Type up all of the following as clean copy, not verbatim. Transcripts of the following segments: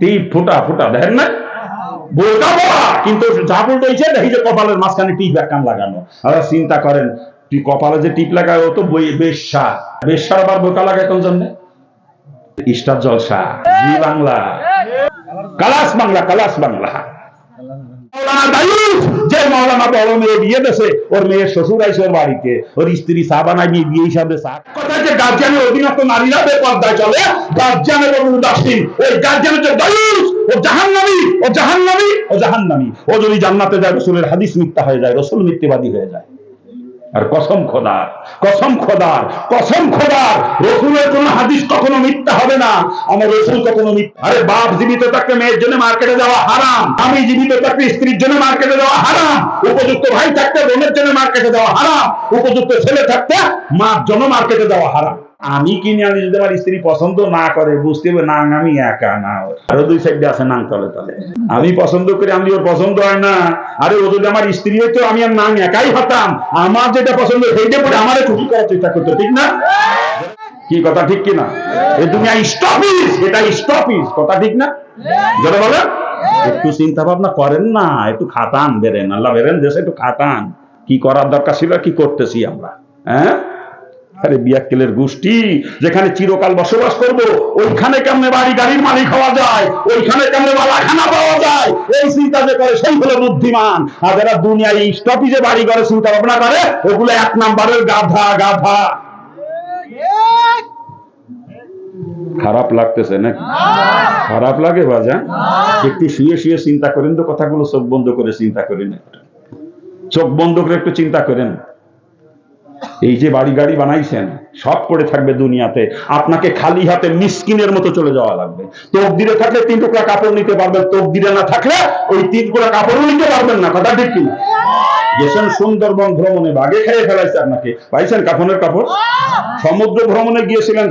টিপ ফুটা ফুটা দেখেন না, বোকা বলা কিন্তু যা বলতেছে দেখি যে কপালের মাঝখানে টিপ একখান লাগানো। আর চিন্তা করেন তুই কপালে যে টিপ লাগায় ও তো বেশ্যা, বেশ্যার আবার বোকা লাগায় কোন জন্য? স্টার জলসা, জি বাংলা, কালাস বাংলা, কালাস বাংলা। যে মৌলানা বড় মেয়ে বিয়ে দেশে, ওর মেয়ের শ্বশুর আইসে ওর বাড়িতে, ওর স্ত্রী চা বানায় নিয়ে বিয়ে হিসাবে চা। কথা যে গার্জিয়ানের অধীনস্থ নারীরা বেপর্দায় চলে, গার্জিয়ানের উদাসীন, ওই গার্জিয়ানের যে দায়ুস, ও জাহান্নামী, ও জাহান্নামী, ও জাহান্নামী। ও যদি জান্নাতে যায় রসুলের হাদিস মিথ্যা হয়ে যায়, রসুল মিথ্যাবাদী হয়ে যায়। আর কসম খোদার, কসম খোদার, কসম খোদার, রসুলের কোন হাদিস কখনো মিথ্যা হবে না। আমার রসুল কখনো মিথ্যা। আরে বাপ জীবিত থাকতে মেয়ের জন্য মার্কেটে যাওয়া হারাম, আমি জীবিত থাকতে স্ত্রীর জন্য মার্কেটে যাওয়া হারাম, উপযুক্ত ভাই থাকতে বোনের জন্য মার্কেটে যাওয়া হারাম, উপযুক্ত ছেলে থাকতে মার জন্য মার্কেটে যাওয়া হারাম। আমি কিনে আনি যদি আমার স্ত্রী পছন্দ না করে, বুঝতে হবে না আমি একা না, আরো দুই সাইডে আছে নাং তলে তলে। আমি পছন্দ করি, আমি ওর পছন্দ হয় না। আরে ও যদি আমার স্ত্রী হইতো আমি আর নাং একাই হতাম, আমার যেটা পছন্দ সেইটা পরে আমারে খুশি করার চেষ্টা করতো, ঠিক না? কি কথা ঠিক কিনা? এই দুনিয়া স্টপিস, এটা স্টপিস, কথা ঠিক না? যেটা বলে একটু চিন্তা ভাবনা করেন না, একটু খাটান, বেরেন আল্লাহ বেরেন দেশে একটু খাটান। কি করার দরকার ছিল, কি করতেছি আমরা? হ্যাঁ, আরে বিয়াক্কেলের গোষ্ঠী, যেখানে চিরকাল বসবাস করব, ওইখানে কেমনে বাড়ি গাড়ির মালিক হওয়া যায়, ওইখানে কেমনে বালাখানা পাওয়া যায়, এই চিন্তা যে করে সেই হলো বুদ্ধিমান। আর যারা দুনিয়ায় স্টপিজে বাড়ি করে চিন্তা ভাবনা করে, ওগুলো এক নাম্বারের গাধা, গাধা। খারাপ লাগতেছে না? খারাপ লাগে বাজা? একটু শুয়ে শুয়ে চিন্তা করেন তো কথাগুলো, চোখ বন্ধ করে চিন্তা করেন, চোখ বন্ধ করে একটু চিন্তা করেন। এই যে বাড়ি গাড়ি বানাইছেন, সব করে থাকবে দুনিয়াতে, আপনাকে খালি হাতে মিসকিনের মতো চলে যাওয়া লাগবে। তকদিরে থাকলে 3 টুকরা কাপড় নিতে পারবেন, তকদিরে না থাকলে ওই 3 টুকরা কাপড়ও নিতে পারবেন না, কথা ঠিক কিনা? গেছেন সুন্দরবন ভ্রমণে, বাঘে খেয়ে ফেলাইছে আপনাকে, পাইছেন কাফনের কাপড়? সমুদ্র ভ্রমণে গিয়েছিলেন,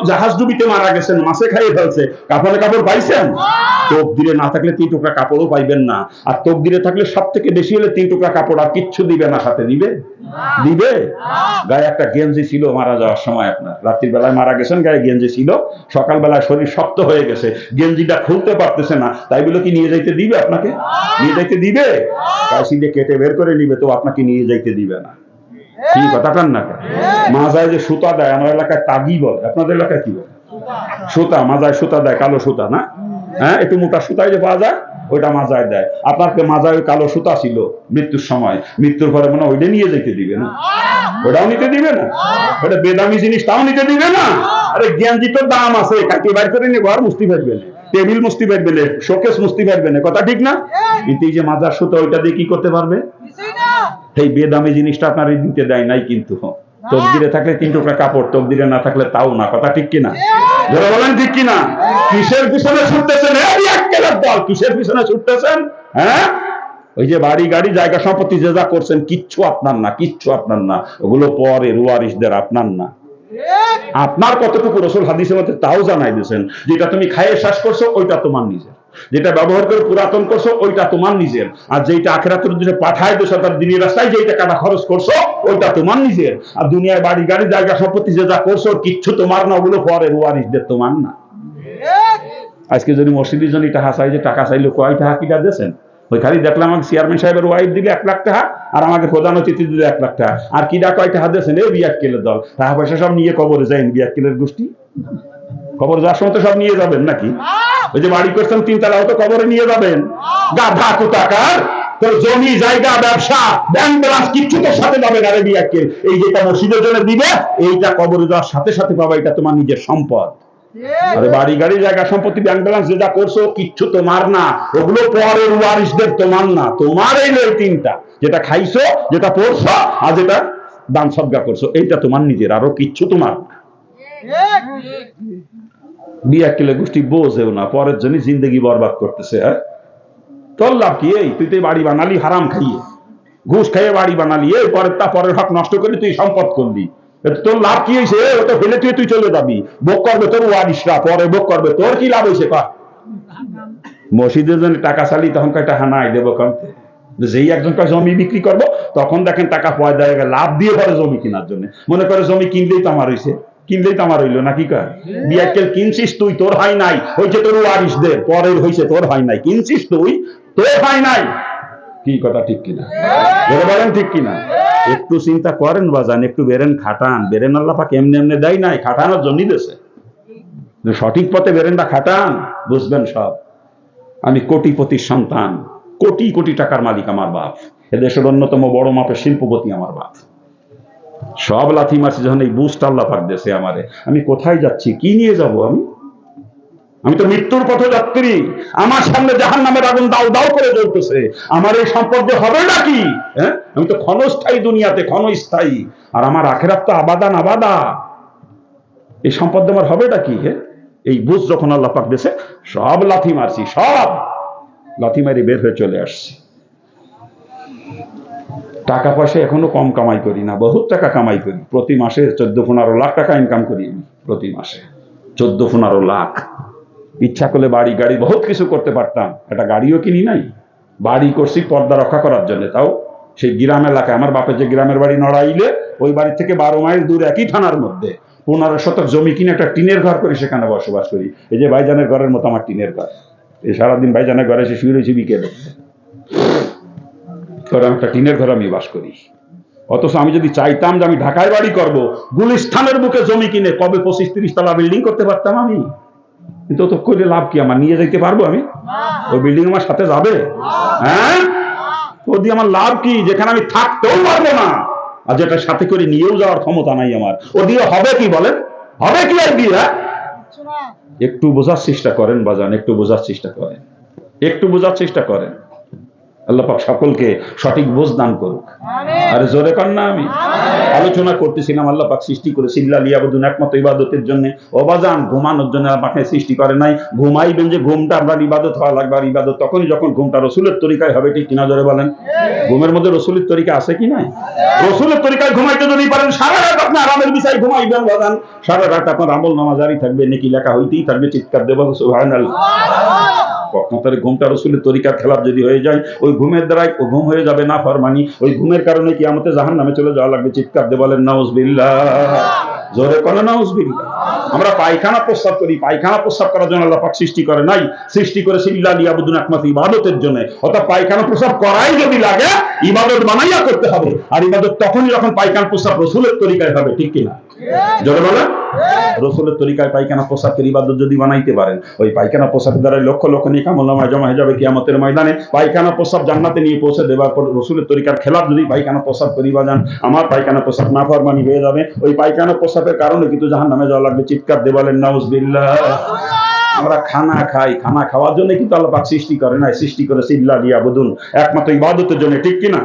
জাহাজ ডুবিতে মারা গেছেন, মাছে খাইয়ে ফেলছে, কাফনের কাপড় পাইছেন? তকদিরে না থাকলে 3 টুকরা কাপড়ও পাইবেন না। আর তকদিরে থাকলে সব থেকে বেশি হলে 3 টুকরা কাপড়, আর কিচ্ছু দিবে না সাথে। দিবে? দিবে? গায়ে একটা গেঞ্জি ছিল মারা যাওয়ার সময়, আপনার রাত্রির বেলায় মারা গেছেন, গায়ে গেঞ্জি ছিল, সকালবেলায় শরীর শক্ত হয়ে গেছে, গেঞ্জিটা খুলতে পারতেছে না, তাই বলে কি নিয়ে যাইতে দিবে আপনাকে? নিয়ে যাইতে দিবে? কাশি দিয়ে কেটে বের করে নিবে, তো আপনাকে নিয়ে যাইতে দিবে না। কি কথা কান না? মাজায় যে সুতা দেয়, আমার এলাকায় তাগি বলে, আপনাদের এলাকায় কি বলে? সুতা, মাজায় সুতা দেয়, কালো সুতা না? হ্যাঁ, একটু মোটা সুতায় যে পাওয়া যায়, ওইটা মাজায় দেয়। আপনাকে মাজায় ওই কালো সুতা ছিল মৃত্যুর সময়, মৃত্যুর পরে মনে ওইটা নিয়ে যেতে দিবে না? ওটাও নিতে দিবে না? ওটা বেদামি জিনিস, তাও নিতে দিবে না? আরে গেঞ্জি তোর দাম আছে, কাটি বাইর করে নিয়ে ঘর মুছতে পারবে না, টেবিল মুছতে পারবে না, শোকেস মুছতে পারবে না, কথা ঠিক না? কিন্তু এই যে মাজার সুতা, ওইটা দিয়ে কি করতে পারবে? এই বেদামি জিনিসটা আপনার দিতে দেয় নাই। কিন্তু তকদিরে থাকলে 3 টুকরা কাপড়, তকদিরে না থাকলে তাও না, কথা ঠিক কিনা? যারা বলেন ঠিক কিনা? কিসের পিছনে ছুটতেছেন? দল কিসের পিছনে ছুটতেছেন? হ্যাঁ, ওই যে বাড়ি গাড়ি জায়গা সম্পত্তি যে যা করছেন, কিচ্ছু আপনার না, কিচ্ছু আপনার না, ওগুলো পরে ওয়ারিসদের, আপনার না। আপনার কতটুকু রসুল হাদিসের মধ্যে তাও জানাই দিয়েছেন, যেটা তুমি খাইয়ে শ্বাস করছো ওইটা তোমার নিজের, যেটা ব্যবহার করে পুরাতন করছো ওইটা তোমার নিজের, আর যেটা আখিরাতের উদ্দেশ্যে পাঠায় দিয়েছো তার দিনের রাস্তায় যেই টাকাটা খরচ করছো ওইটা তোমার নিজের। আর দুনিয়ায় বাড়ি গাড়ি জায়গা সম্পত্তি যে যা করছো কিচ্ছু তোমার না, ওগুলো পরে ওয়ারিসদের, তোমার না। আজকে যদি মসজিদের জন্য টাকা চাই, যে টাকা চাইলে কয় টাকা কিটা দিয়েছেন? ওই খালি দেখলাম আমাকে চেয়ারম্যান সাহেবের ওয়াইফ দিলে 1 লাখ টাকা, আর আমাকে প্রধান অতিথি দিলে 1 লাখ টাকা, আর কিটা কয় টাকা দিয়েছেন? এই বিয়াক্কেলের দল, টাকা পয়সা সব নিয়ে কবরে যাই, বিয়াক্কেলের গোষ্ঠী। কবর যাওয়ার সময় তো সব নিয়ে যাবেন নাকি? ওই যে বাড়ি করছেন 3 তলা, তো কবরে নিয়ে যাবেন, গাধা কোথাকার। তোর জমি জায়গা ব্যবসা ব্যাংক ব্যালেন্স কিচ্ছু তোর সাথে যাবে না রে বিয়াক্কেল। এই যেটা মসজিদের জন্য দিবে, এইটা কবরে যাওয়ার সাথে সাথে পাবে, এটা তোমার নিজের সম্পদ। আরে বাড়ি গাড়ি জায়গা সম্পত্তি ব্যাংক ব্যালেন্স যেটা করছো কিচ্ছু তোমার না, ওগুলো পরের ওয়ারিসদের, তোমার না। তোমার এই 3টা, যেটা খাইছো, যেটা পড়ছো, আর যেটা দান সদকা করছো, এইটা তোমার নিজের, আরো কিচ্ছু তোমার না। বিয়াক্কেলের গোষ্ঠী বোঝেও না, পরের জন্য জিন্দগি বরবাদ করতেছে। হ্যাঁ, তোর লাভ কি? এই তুই তো বাড়ি বানালি হারাম খাইয়ে, ঘুষ খাইয়ে বাড়ি বানালি, এই পরের হক নষ্ট করে তুই সম্পদ করলি, তোর লাভ কি হয়েছে? ওটা ফেলে তুই চলে যাবি, ভোগ করবে তোর ওয়ারিসরা, পরে ভোগ করবে, তোর কি লাভ হয়েছে? মসজিদের জন্য টাকা চালি, তখন কয়টা হানাই দেবো কমতে, যেই একজন জমি বিক্রি করবো, তখন দেখেন টাকা পয়দা লাভ দিয়ে পরে জমি কেনার জন্য, মনে করে জমি কিনলেই তো আমার হয়েছে। কিনলেই তো আমার হইলো নাকি কার বিআইকেল কিনছিস তুই, তোর হয় নাই, হয়েছে তোর ওয়ারিসদের, পরের হয়েছে তোর হয় নাই, কিনছিস তুই, তোর হয় নাই। কি কথা ঠিক কিনা বলেন, ঠিক কিনা? একটু চিন্তা করেন বাজান, একটু বেরেন খাটান। বেরেন আল্লাহ পাক এমনি এমনি দেয় নাই, খাটানোর জন্যই দিয়েছে। সঠিক পথে বেরেনটা খাটান, বুঝবেন সব। আমি কোটিপতির সন্তান, কোটি কোটি টাকার মালিক আমার বাপ, এদেশের অন্যতম বড় মাপের শিল্পপতি আমার বাপ। সব লাথি মারছি যখন এই বুঝটা আল্লাহ পাক দিয়েছে আমারে। আমি কোথায় যাচ্ছি, কি নিয়ে যাব? আমি তো মৃত্যুর পথযাত্রী। আমার সামনে জাহান্নামের আগুন দাও দাও করে জ্বলতেছে। আমার এই সম্পদ হবে নাকি? হ্যাঁ, আমি তো ক্ষণস্থায়ী দুনিয়াতে, ক্ষণস্থায়ী। আর আমার আখেরাত তো আবাদান আবাদা। এই সম্পদ আমার হবেটা কি? হ্যাঁ, এই বুঝ যখন আল্লাহ পাক দিয়েছে, সব লাথি মারছি, সব লাথি মারি বের হয়ে চলে আসছি। টাকা পয়সা এখনো কম কামাই করি না, বহুত টাকা কামাই করি। প্রতি মাসে 14-15 লাখ টাকা ইনকাম করি আমি প্রতি মাসে, 14-15 লাখ। ইচ্ছা করলে বাড়ি গাড়ি বহুত কিছু করতে পারতাম, একটা গাড়িও কিনি নাই। বাড়ি করছি পর্দা রক্ষা করার জন্য, তাও সেই গ্রাম এলাকায়। আমার বাপের যে গ্রামের বাড়ি নড়াইলে, ওই বাড়ি থেকে 12 মাইল দূর, একই থানার মধ্যে 15 শতক জমি কিনে একটা টিনের ঘর করে সেখানে বসবাস করি। এই যে ভাইজানের ঘরের মতো আমার টিনের ঘর। এই সারাদিন ভাইজানের ঘরে এসে শুয়ে রয়েছি বিকেলে, একটা টিনের ঘরে আমি বাস করি। অথচ আমি যদি চাইতাম যে আমি ঢাকায় বাড়ি করব, গুলিস্তানের বুকে জমি কিনে কবে 25-30 তলা বিল্ডিং করতে পারতাম আমি। কিন্তু তো করলে লাভ কি? আমার নিয়ে যেতে পারবো আমি? ওই বিল্ডিং আমার সাথে যাবে? হ্যাঁ, ও দিয়ে আমার লাভ কি? যেখানে আমি থাকতেও পারবো না, আর যেটা সাথে করে নিয়েও যাওয়ার ক্ষমতা নাই আমার। ও দিয়ে হবে কি বলেন? হবে কি আর দিয়ে? একটু বোঝার চেষ্টা করেন বাজান, একটু বোঝার চেষ্টা করেন, একটু বোঝার চেষ্টা করেন। আল্লাহ পাক সকলকে সঠিক বোঝ দান করুক। আরে জোরে কর না। আমি আলোচনা করতেছিলাম, আল্লাহ পাক সৃষ্টি করেছে ইল্লা লিয়াবুদুন, একমাত্র ইবাদতের জন্য। অবাজান ঘুমানোর জন্য আল্লাহ পাক সৃষ্টি করে নাই। ঘুমাইবেন যে ঘুমটা আমরা ইবাদত হওয়া লাগবে, আর ইবাদত তখনই যখন ঘুমটা রসুলের তরিকায় হবে, ঠিক কিনা জোরে বলেন? ঘুমের মধ্যে রসুলের তরিকা আছে কি নাই? রসুলের তরিকায় ঘুমাইতে যদি পারেন, সারা রাত আপনি আরামের বিষয় ঘুমাইবেন বাজান, সারা রাত আপনার আমল নামা জারি থাকবে, নেকি লেখা হইতেই থাকবে। চিৎকার দেব সুবহানাল্লাহ। ঘুমটা রসুলের তরিকার খেলাফ যদি হয়ে যায়, ওই ঘুমের দ্বারাই ও ঘুম হয়ে যাবে না ফরমানি। ওই ঘুমের কারণে কিয়ামতে জাহান্নামে চলে যাওয়া লাগবে। চিৎকার দিয়ে বলেন নাউজুবিল্লাহ। জোরে করে নাউজুবিল্লাহ। আমরা পায়খানা প্রস্রাব করি, পায়খানা প্রস্রাব করার জন্য আল্লাহ পাক সৃষ্টি করে নাই, সৃষ্টি করেছে ইল্লা লিয়াবুদুন, একমাত্র ইবাদতের জন্য। অর্থাৎ পায়খানা প্রস্রাব করাই যদি লাগে, ইবাদত বানাইয়া করতে হবে। আর ইবাদত তখনই যখন পায়খানা প্রস্রাব রসুলের তরিকায় হবে, ঠিক কিনা জোরে বলেন? রসুলের তরিকায় পায়খানা প্রস্রাবের ইবাদত যদি বানাইতে পারেন, ওই পায়খানা প্রস্রাবের দ্বারা লক্ষ লক্ষ নেক আমলনামায় জমা হয়ে যাবে কিয়ামতের ময়দানে। পায়খানা প্রস্রাব জান্নাতে নিয়ে পৌঁছে দেওয়ার পর রসুলের তরিকার খেলাফ যদি পায়খানা প্রস্রাব করি বাজান, আমার পায়খানা প্রস্রাব নাফরমানি হয়ে যাবে। ওই পায়খানা প্রস্রাবের কারণে কিন্তু জাহান্নামে যাওয়া লাগবে। চিৎকার দিয়ে বলেন নাউজুবিল্লাহ। আমরা খানা খাই, খানা খাওয়ার জন্য কিন্তু আল্লাহ পাক সৃষ্টি করে নাই, সৃষ্টি করেছে ইল্লা লিয়াবুদুন, একমাত্র ইবাদতের জন্য, ঠিক কিনা?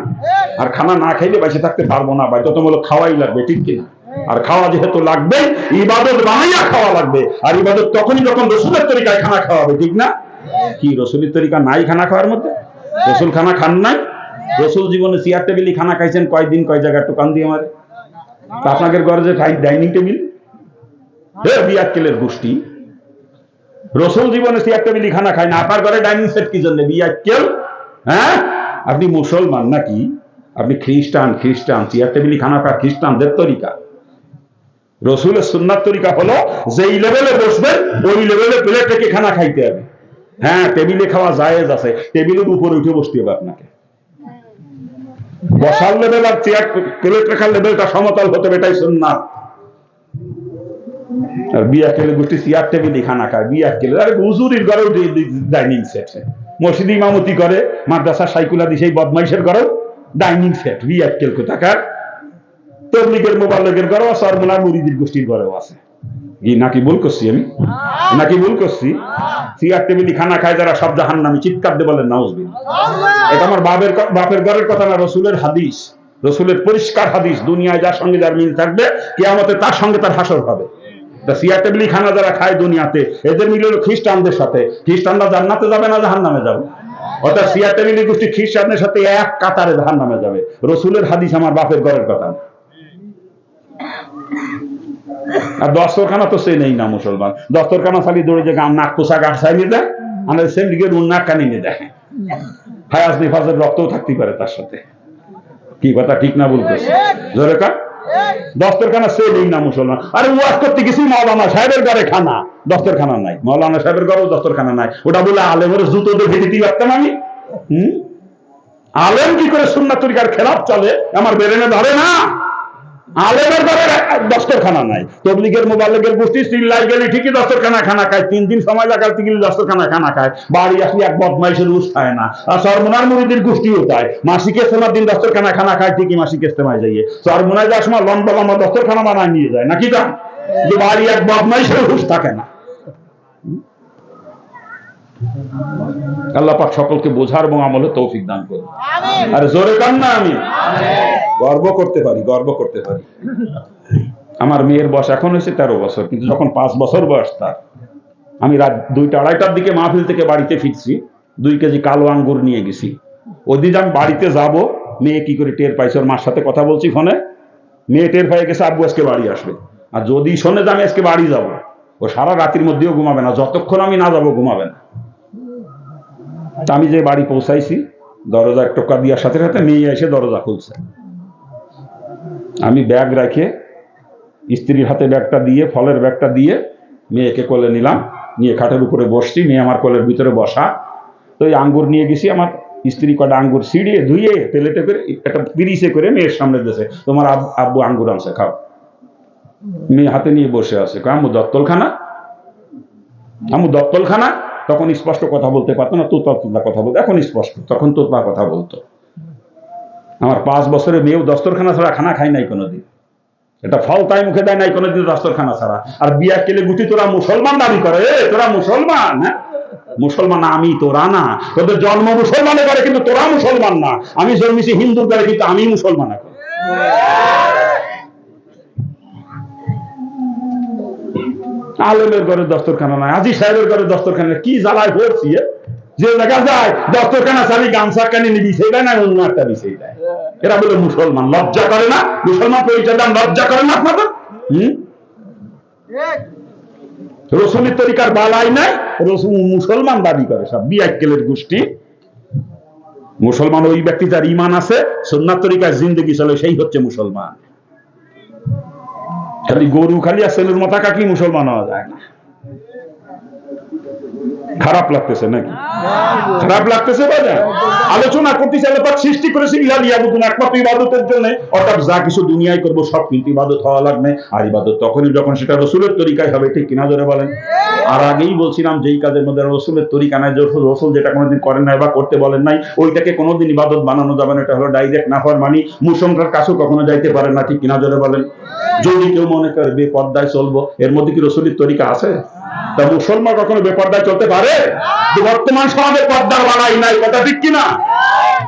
আর খানা না খাইলে বেঁচে থাকতে পারবো না, বাধ্যতামূলক খাওয়াই লাগবে, ঠিক কিনা? আর খাওয়া যেহেতু লাগবে, ইবাদত বানাইয়া খাওয়া লাগবে। আর ইবাদত তখনই যখন রসুলের তরিকায় খানা খাওয়াবে, ঠিক না? কি রসুলের তরিকা নাই খানা খাওয়ার মধ্যে? রসুল খানা খান নাই? রসুল জীবনে চেয়ার টেবিলে খানা খাইছেন কয়দিন, কয় জায়গায়? একটু কান দিয়ে আমারে। আপনাদের ঘরে যে ডাইনিং টেবিল, বিয়াক্কেলের গোষ্ঠী। রসুল জীবনে চেয়ার টেবিলে খানা খায় না, আপনার ঘরে ডাইনিং সেট কি জন্য? বিয়াক্কেল। হ্যাঁ, আপনি মুসলমান নাকি? আপনি খ্রিস্টান? খ্রিস্টান চেয়ার টেবিলে খানা খায় খ্রিস্টানদের তরিকা। রসুলের সুন্নাত তরিকা হলো যেই লেভেলে বসবেন ওই লেভেলে প্লেট রেখে খানা খাইতে হবে। হ্যাঁ, টেবিলে খাওয়া জায়েজ আছে, টেবিলের উপরে উঠে বসতে হবে আপনাকে। বসার লেভেল আর চেয়ার প্লেট রাখার লেভেলটা সমতল হতে হবে, এটাই সুন্নাত। আর বিয়াক্কেলের গোষ্ঠী চেয়ার টেবিলে খানা খায়। বিয়াক্কেলের আরে হুজুরির ঘরেও ডাইনিং সেট, মসজিদ ইমামতি করে, মাদ্রাসা সাইকুলাদি সেই বদমাইশের ঘরেও ডাইনিং সেট। বিয়াক্কেল কোথাকার। তবলিগের মোবাল্লিগের ঘরেও আছে, আর মুনার মুরিদির গোষ্ঠীর ঘরেও আছে। নাকি ভুল করছি আমি? নাকি ভুল করছি? চেয়ার টেবিলে খানা খায় যারা, সব জাহান্নামী। চিৎকার দিয়ে বলেন নাউজুবিল্লাহ। এটা আমার বাপের ঘরের কথা না, রসুলের হাদিস, রসুলের পরিষ্কার হাদিস। দুনিয়ায় যার সঙ্গে যার মিল থাকবে, কিয়ামতে তার সঙ্গে তার হাসর হবে। চেয়ার টেবিলে খানা যারা খায় দুনিয়াতে, এদের মিল হলো খ্রিস্টানদের সাথে। খ্রিস্টানরা জান্নাতে যাবে না জাহান্নামে যাবে? অর্থাৎ চেয়ার টেবিলে গোষ্ঠী খ্রিস্টানদের সাথে এক কাতারে জাহান্নামে যাবে। রসুলের হাদিস, আমার বাপের ঘরের কথা। আর দস্তরখানা তো সে নেই না মুসলমান। দস্তরখানা খালি দৌড়ে যে নাক পোশাক আটসাই নিয়ে দেয়, আমাদের সেম দিকে নাক কানি নিয়ে দেয়। হায়াজ নিফাজের রক্তও থাকতে পারে তার সাথে। কি কথা ঠিক না বলতেছে? জোরে কার। দস্তরখানা সেলই না মুসলমান। আরে ওয়াজ করতে গেছি মাওলানা সাহেবের ঘরে খানা, দস্তরখানা নাই। মাওলানা সাহেবের ঘরেও দস্তরখানা নাই। ওটা বলে আলেমের জুতো দিয়ে ভেঙে দিয়ে পারতাম আমি। আলেম কি করে সুন্নাত তরিকার খেলাফ চলে আমার বেরেনে ধরে না। আলেমের ঘরে দস্তরখানা নাই। তবলিগের মোবাল্লিগের গোষ্ঠী চিল্লাই গেলে ঠিকই দস্তরখানা খানা খায়, 3 দিন সময় লাগাতে গেলে দস্তরখানা খানা খায়, বাড়ি আসলে এক বদমাইশের রুশ খায় না। আর সরমনার মুরিদের গোষ্ঠীও তাই, মাসিক ইস্তেমার দিন দস্তরখানা খানা খায় ঠিকই, মাসিক ইস্তেমায় যাইয়ে সরমনায় যাওয়ার সময় লম্বা লম্বা দস্তরখানা বানায় নিয়ে যায় নাকি তা, বাড়ি এক বদমাইশের রুশ থাকে না। আল্লাহ পাক সকলকে বোঝার এবং আমলে তৌফিক দান করুন। আরে জোরে কান না, আমি গর্ব করতে পারি, গর্ব করতে পারি। আমার মেয়ের বয়স এখন হয়েছে 13 বছর, কিন্তু যখন 5 বছর বয়স তার, আমি রাত 2টা-2:30টার দিকে মাহফিল থেকে বাড়িতে ফিরছি, 2 কেজি কালো আঙ্গুর নিয়ে গেছি। ওদিন আমি বাড়িতে যাব, মেয়ে কি করে টের পাইছে, ওর মার সাথে কথা বলছি ফোনে, মেয়ে টের পাই গেছে আব্বু আজকে বাড়ি আসবে। আর যদি শোনে যে আমি আজকে বাড়ি যাব, ও সারা রাতের মধ্যেও ঘুমাবে না, যতক্ষণ আমি না যাবো ঘুমাবে না। আমি যে বাড়ি পৌঁছাইছি, দরজা টোকা দেওয়ার সাথে সাথে মেয়ে এসে দরজা খুলছে। আমি ব্যাগ রেখে, স্ত্রীর হাতে ব্যাগটা দিয়ে, ফলের ব্যাগটা দিয়ে মেয়েকে কোলে নিলাম, নিয়ে খাটের উপরে বসছি, মেয়ে আমার কোলের ভিতরে বসা। তো এই আঙ্গুর নিয়ে গেছি, আমার স্ত্রী কটা আঙ্গুর ছিঁড়িয়ে ধুয়ে প্লেটে করে একটা পিরিসে করে মেয়ের সামনে দিয়েছে, তোমার আব্বু আঙ্গুর আনছে, খাও। মেয়ে হাতে নিয়ে বসে আছে, আম্মু দত্তলখানা, আম্মু দত্তলখানা। তখন স্পষ্ট কথা বলতে পারতো না, তোতলা তোতলা কথা বলতো, এখন স্পষ্ট, তখন তোতলা কথা বলতো। আমার 5 বছরের মেয়েও দস্তরখানা ছাড়া খানা খাই নাই কোনোদিন, এটা ফল তাই মুখে দেয় নাই কোনোদিন দস্তরখানা ছাড়া। আর বিয়া কেলে গুটি তোরা মুসলমান দাবি করে, তোরা মুসলমান, হ্যাঁ মুসলমান আমি, তোরা না। তোদের জন্ম মুসলমানের করে কিন্তু তোরা মুসলমান না। আমি জন্মেছি হিন্দুর করে কিন্তু আমি মুসলমান এখন। আলেমের ঘরে দস্তরখানা নাই, আজি সাহেবের ঘরে দস্তরখানা, কি জ্বালায় পড়ছি। যে দেখা যায় দস্তরখানা চালি গামছা কানি নিবি সেইটা না, অন্য একটা বিষয় দেয়। এরা বলে মুসলমান, লজ্জা করে না? মুসলমান পরিচয় দেন, লজ্জা করে না আপনাদের? রসুলের তরিকার বালাই নাই, রসুল মুসলমান দাবি করে সব বিয়াক্কেলের গোষ্ঠী। মুসলমান ওই ব্যক্তি যার ঈমান আছে, সুন্নাত তরিকায় জিন্দেগি চলে, সেই হচ্ছে মুসলমান। খালি গরু খালি আর ছেলের মাথা কাটলি মুসলমান হওয়া যায় না। খারাপ লাগতেছে নাকি? খারাপ লাগতেছে বাজা? আলোচনা করতেছে আল্লাহ পাক সৃষ্টি করেছে একমাত্র ইবাদতের জন্য, অর্থাৎ যা কিছু দুনিয়ায় করবো সব কিন্তু ইবাদত হওয়া লাগবে। আর ইবাদত তখনই যখন সেটা রসুলের তরিকায় হবে, ঠিক কিনা জোরে বলেন? আর আগেই বলছিলাম, যেই কাজের মধ্যে রসুলের তরিকা নাই, রসুল যেটা কোনোদিন করেন নাই বা করতে বলেন নাই, ওইটাকে কোনোদিন ইবাদত বানানো যাবে না। এটা হলো ডাইরেক্ট নাফরমানি, মুসলমানের কাছেও কখনো যাইতে পারে না, ঠিক কিনা জোরে বলেন? যদি কেউ মনে করে বেপর্দায় চলবো, এর মধ্যে কি রসুলের তরিকা আছে? তা মুসলমান কখনো বেপর্দায় চলতে পারে? বর্তমান সমাজে পর্দার বাড়াই নাই, কথা ঠিক কিনা?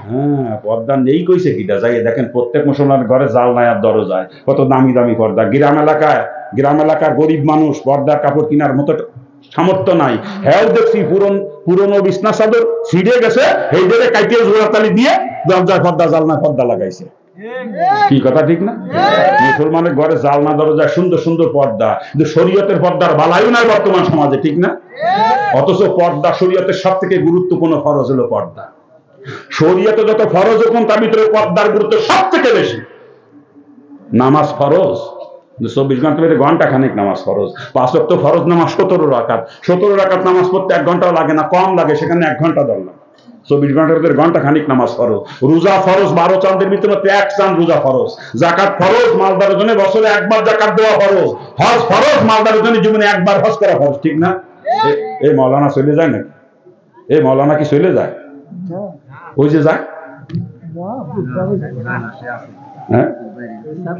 হ্যাঁ, পর্দা নেই কইছে কিটা? যাই দেখেন প্রত্যেক মুসলমানের ঘরে জাল নাই আর দরজায় কত দামি দামি পর্দা। গ্রাম এলাকার গরিব মানুষ পর্দার কাপড় কেনার মতো সামর্থ্য নাই। হ্যাঁ দেখছি পুরনো বিছনা চাদর ছিঁড়ে গেছে, এই ধরে কাইতে জোড়াতালি দিয়ে দরজায় পর্দা, জালনা পর্দা লাগাইছে। কি কথা ঠিক না? মুসলমানের ঘরে জালনা দরজায় সুন্দর সুন্দর পর্দা, কিন্তু শরীয়তের পর্দার বালাইও নাই বর্তমান সমাজে, ঠিক না? অথচ পর্দা শরীয়তের সব থেকে গুরুত্বপূর্ণ ফরজ হলো পর্দা। শরীয়তে যত ফরজ, এখন তার ভিতরে পর্দার গুরুত্ব সব থেকে বেশি। নামাজ ফরজ, 24 ঘন্টা ভিতরে ঘন্টা খানিক নামাজ ফরজ। 5 ওয়াক্ত ফরজ নামাজ 17 রাকাত। 17 রাকাত নামাজ পড়তে 1 ঘন্টাও লাগে না, কম লাগে, সেখানে 1 ঘন্টা ধরলাম। 24 ঘন্টার ভিতরে ঘন্টা খানিক নামাজ ফরজ। রোজা ফরজ, 12 চাঁদের ভিতরে 1 চাঁদ রোজা ফরজ। জাকাত ফরজ, মালদারের জন্য বছরে 1 বার জাকাত দেওয়া ফরজ। হজ ফরজ, মালদারের জন্য জীবনে 1 বার হজ করা ফরজ, ঠিক না? এই মৌলানা চলে যায় নাকি? এই মৌলানা কি চলে যায়? ওই যে যায়, হ্যাঁ,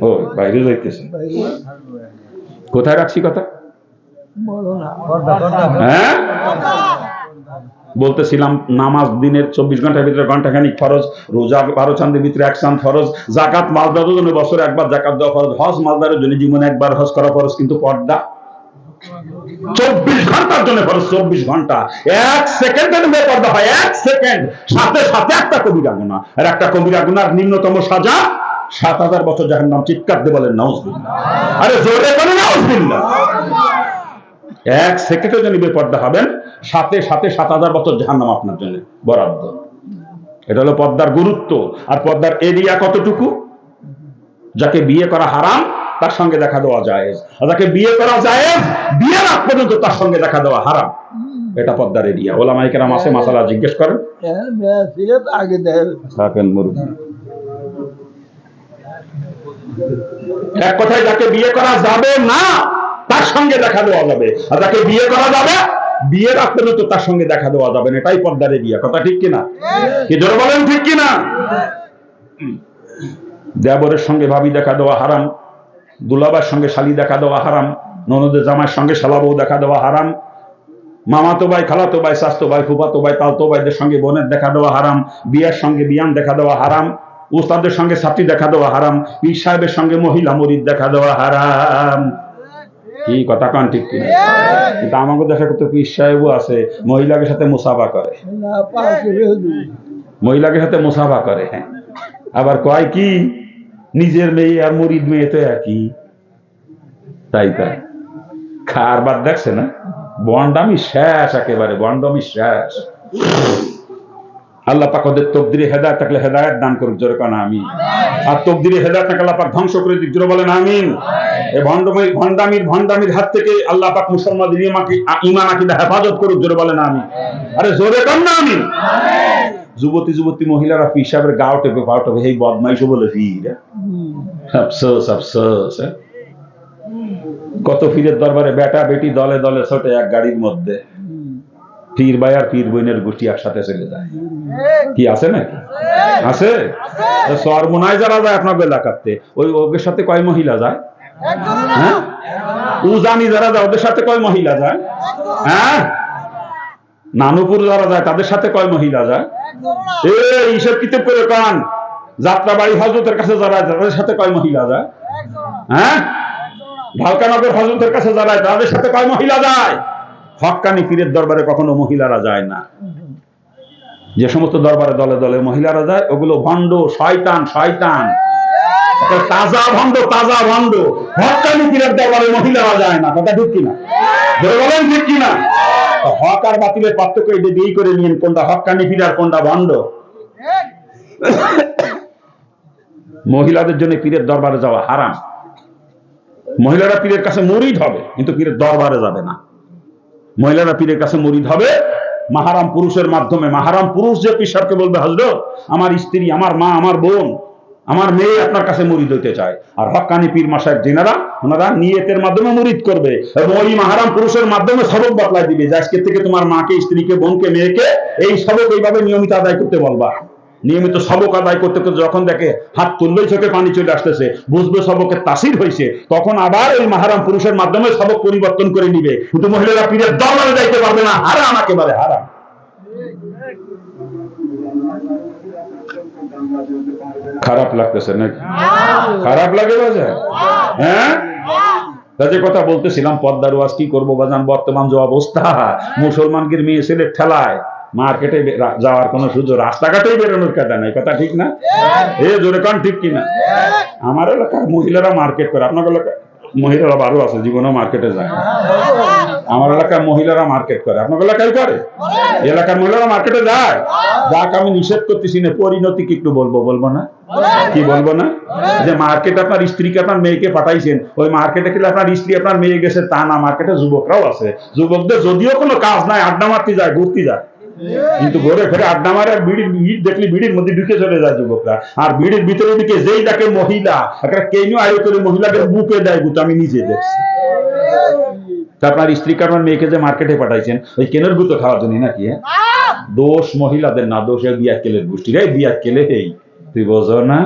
ও বাইরে যাইতেছে। কোথায় রাখছি কথা? হ্যাঁ, বলতেছিলাম নামাজ দিনের 24 ঘন্টার ভিতরে ঘন্টাখানিক ফরজ। রোজা 12 চাঁদের ভিতরে 1 চাঁদ ফরজ। জাকাত মালদারের জন্য বছরে 1 বার জাকাত দেওয়া ফরজ। হজ মালদারের জন্য জীবনে 1 বার হজ করা ফরজ। কিন্তু পর্দা 24 ঘন্টার জন্য ফরজ। 24 ঘন্টা, 1 সেকেন্ডের মধ্যে পর্দা হয়। 1 সেকেন্ড, সাথে সাথে একটা কবিরা গুনাহ। আর একটা কবিরা গুনাহর নিম্নতম সাজা 7000 বছর জাহান্নাম। চিৎকার দিয়ে বলেন নাউজুবিল্লাহ। আরে জোরে বলেন নাউজুবিল্লাহ। 1 সেকেন্ডের জন্য বেপর্দা হবেন, সাথে সাথে 7000 বছর জাহান্নাম আপনার জন্য বরাদ্দ। এটা হলো পর্দার গুরুত্ব। আর পর্দার এরিয়া কতটুকু? যাকে বিয়ে করা হারাম তার সঙ্গে দেখা দেওয়া জায়েজ, আর যাকে বিয়ে করা জায়েজ বিয়ের আগ পর্যন্ত তার সঙ্গে দেখা দেওয়া হারাম। এটা পর্দার এরিয়া। ওলামায়ে কেরাম আছে, মাসালা জিজ্ঞেস করেন। এক কথায় যাকে বিয়ে করা যাবে না তার সঙ্গে দেখা দেওয়া যাবে, আর যাকে বিয়ে করা যাবে বিয়ের আগ পর্যন্ত তার সঙ্গে দেখা দেওয়া যাবে না। এটাই পর্দার এরিয়া। কথা ঠিক কিনা? কি জোরে বলেন ঠিক কিনা? দেবরের সঙ্গে ভাবি দেখা দেওয়া হারাম, দুলাবার সঙ্গে শালি দেখা দেওয়া হারাম, ননদের জামাইয়ের সঙ্গে শালা বউ দেখা দেওয়া হারাম, মামাতো ভাই, খালাতো ভাই, চাচাতো ভাই, ফুফাতো ভাই, তালতো ভাইদের সঙ্গে বোনের দেখা দেওয়া হারাম, বিয়ার সঙ্গে বিয়ান দেখা দেওয়া হারাম, উস্তাদের সঙ্গে ছাত্রী দেখা দেওয়া হারাম, পীর সাহেবের সঙ্গে মহিলা মুরিদ দেখা দেওয়া হারাম। কি কথা কান ঠিক কিনা? কিন্তু আমাদের দেশে তো পীর সাহেবও আছে মহিলাদের সাথে মুসাফা করে, মহিলাদের সাথে মুসাফা করে। হ্যাঁ, আবার কয় কি নিজের মেয়ে আর মুরিদ মেয়ে তো একই। তাই তাই খার বাদ দেখছে না, বন্ডামি শেষ, একেবারে বন্ডামি শেষ। আল্লাহ পাক ওদের তকদিরে হেদায়েত থাকলে হেদায়েত দান করুক, জোরে কানা আমিন। আর তকদিরে হেদায়েত থাকলে আল্লাহ পাক ধ্বংস করে দিক, জোরে বলেন আমিন। এই ভন্ডামির হাত থেকে আল্লাহ পাক মুসলমানদের ঈমান আকীদা হেফাজত করুক, জোরে বলেন আমিন। আরে জোরে কান না আমিন। যুবতী মহিলারা পীর সাহেবের গাও টেপে পাও টেপে এই বদমাইশও বলে পীর। আফসোস আফসোস। কত পীরের দরবারে বেটা বেটি দলে দলে ছোটে এক গাড়ির মধ্যে, পীর ভাই আর পীর বোনের গোষ্ঠী একসাথে চলে যায়। কি আছে নাকি? আছে। সরমনায় যারা যায় আপনার এলাকাতে, ওই ওদের সাথে কয় মহিলা যায়? হ্যাঁ, উজানি যারা যায় ওদের সাথে কয় মহিলা যায়? হ্যাঁ, নানুপুর যারা যায় তাদের সাথে কয় মহিলা যায়? এই হিসেব কিতাব করে কান। যাত্রাবাড়ি হযরতের কাছে যারা যায় তাদের সাথে কয় মহিলা যায়? হ্যাঁ, ঢালকানগর হযরতের কাছে যারা যায় তাদের সাথে কয় মহিলা যায়? হক্কানি পীরের দরবারে কখনো মহিলারা যায় না। যে সমস্ত দরবারে দলে দলে মহিলারা যায় ওগুলো ভণ্ড, শয়তান, শয়তান, তাজা ভণ্ড, তাজা ভণ্ড। হক্কানি পীরের দরবারে মহিলারা যায় না। কথা ঠিক কিনা? ধরে বলেন ঠিক কিনা? হক আর বাতিলের পার্থক্য এটা দিয়েই করে নিন, কোনটা হক্কানি পীর আর কোনটা ভণ্ড। মহিলাদের জন্য পীরের দরবারে যাওয়া হারাম। মহিলারা পীরের কাছে মুরিদ হবে কিন্তু পীরের দরবারে যাবে না। মহিলারা পীরের কাছে মুরিদ হবে মাহারাম পুরুষের মাধ্যমে। মাহারাম পুরুষ যে পীর সাহেবকে বলবে, হযরত আমার স্ত্রী, আমার মা, আমার বোন, আমার মেয়ে আপনার কাছে মুরিদ হইতে চায়। আর হক্কানি পীর মাশায়েখ যিনারা, ওনারা নিয়তের মাধ্যমে মুরিদ করবে এবং ওই মাহারাম পুরুষের মাধ্যমে সবক বাতলায় দিবে যে আজকে থেকে তোমার মাকে, স্ত্রীকে, বোনকে, মেয়েকে এই সবক এইভাবে নিয়মিত আদায় করতে বলবা। নিয়মিত সবক আদায় করতে করতে যখন দেখে হাত তুললেই চোখে পানি চলে আসতেছে, বুঝবে সবকের তাসির হয়েছে, তখন আবার ওই মাহারাম পুরুষের মাধ্যমে সবক পরিবর্তন করে নিবে। কিন্তু মহিলারা পীরের দরবারে যাইতে পারবে না। হারাম, একেবারে হারাম। খারাপ লাগতেছে নাকি? খারাপ লাগে বাজার? হ্যাঁ, যে কথা বলতেছিলাম পর্দার ওয়াজ কি করবো বাজান, বর্তমান যে অবস্থা, মুসলমানকে মেয়ে ছেলে ঠেলায় মার্কেটে যাওয়ার কোন সুযোগ, রাস্তাঘাটেই বেরোনোর কথা নাই। কথা ঠিক না? এ জোরে কান ঠিক কিনা? আমার এলাকার মহিলারা মার্কেট করে, আপনার এলাকায় মহিলারা বারো আছে, জীবনেও মার্কেটে যায়। আমার এলাকার মহিলারা মার্কেট করে, আপনার এলাকায় করে? এলাকার মহিলারা মার্কেটে যায়। যাক, আমি নিষেধ করতেছি না, পরিণতি কি একটু বলবো না? কি বলবো না? যে মার্কেটে আপনার স্ত্রীকে, আপনার মেয়েকে পাঠাইছেন, ওই মার্কেটে গেলে আপনার স্ত্রী, আপনার মেয়ে গেছে তা না, মার্কেটে যুবকরাও আছে। যুবকদের যদিও কোনো কাজ নাই, আড্ডা মারতে যায়, ঘুরতে যায়, কিন্তু ঘরে ঘরে আড্ডা মারে আর বিড়ির দেখলে বিড়ির মধ্যে ঢুকে চলে যায় যুবকরা। আর বিড়ির ভিতরে ঢুকে যেই দেখে মহিলা, একটা কেনু আয় করে মহিলাকে বুকে দেয় গুতো, আমি নিজে দেখছি। আপনার স্ত্রীকে, আপনার মেয়েকে যে মার্কেটে পাঠাইছেন ওই কেনের গুতো খাওয়ার জন্য নাকি? দোষ মহিলাদের না, দোষ বিয়াক্কেলের গোষ্ঠী রে। বিয়াক্কেলে এই তুই বোঝো না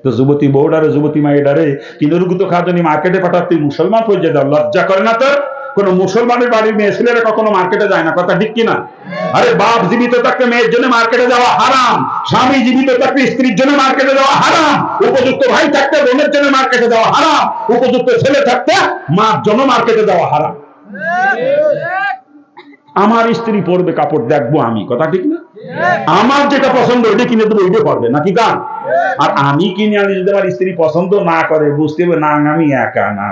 তো, যুবতী বউডারে, যুবতী মাইডারে কেনের গুতো খাওয়ার জন্য মার্কেটে পাঠা, তুই মুসলমান হয়ে যায়, লজ্জা করে না তোর? কোন মুসলমানের বাড়ির মেয়ে ছেলেরা কখনো মার্কেটে যায় না। কথা ঠিক কিনা? আরে বাপ জীবিত থাকতে মেয়ের জন্য মার্কেটে যাওয়া হারাম, স্বামী জীবিত থাকতে স্ত্রীর জন্য মার্কেটে যাওয়া হারাম, উপযুক্ত ভাই থাকতে বোনের জন্য মার্কেটে যাওয়া হারাম, উপযুক্ত ছেলে থাকতে মার জন্য মার্কেটে যাওয়া হারাম। আমার স্ত্রী পরবে কাপড় দেখবো আমি। কথা ঠিক না? আমার যেটা পছন্দ ওইটা কিনে দেবো, ওইটা পরবে নাকি গান? আর আমি কিনে আনি যদি আমার স্ত্রী পছন্দ না করে, বুঝতে হবে না আমি একা না,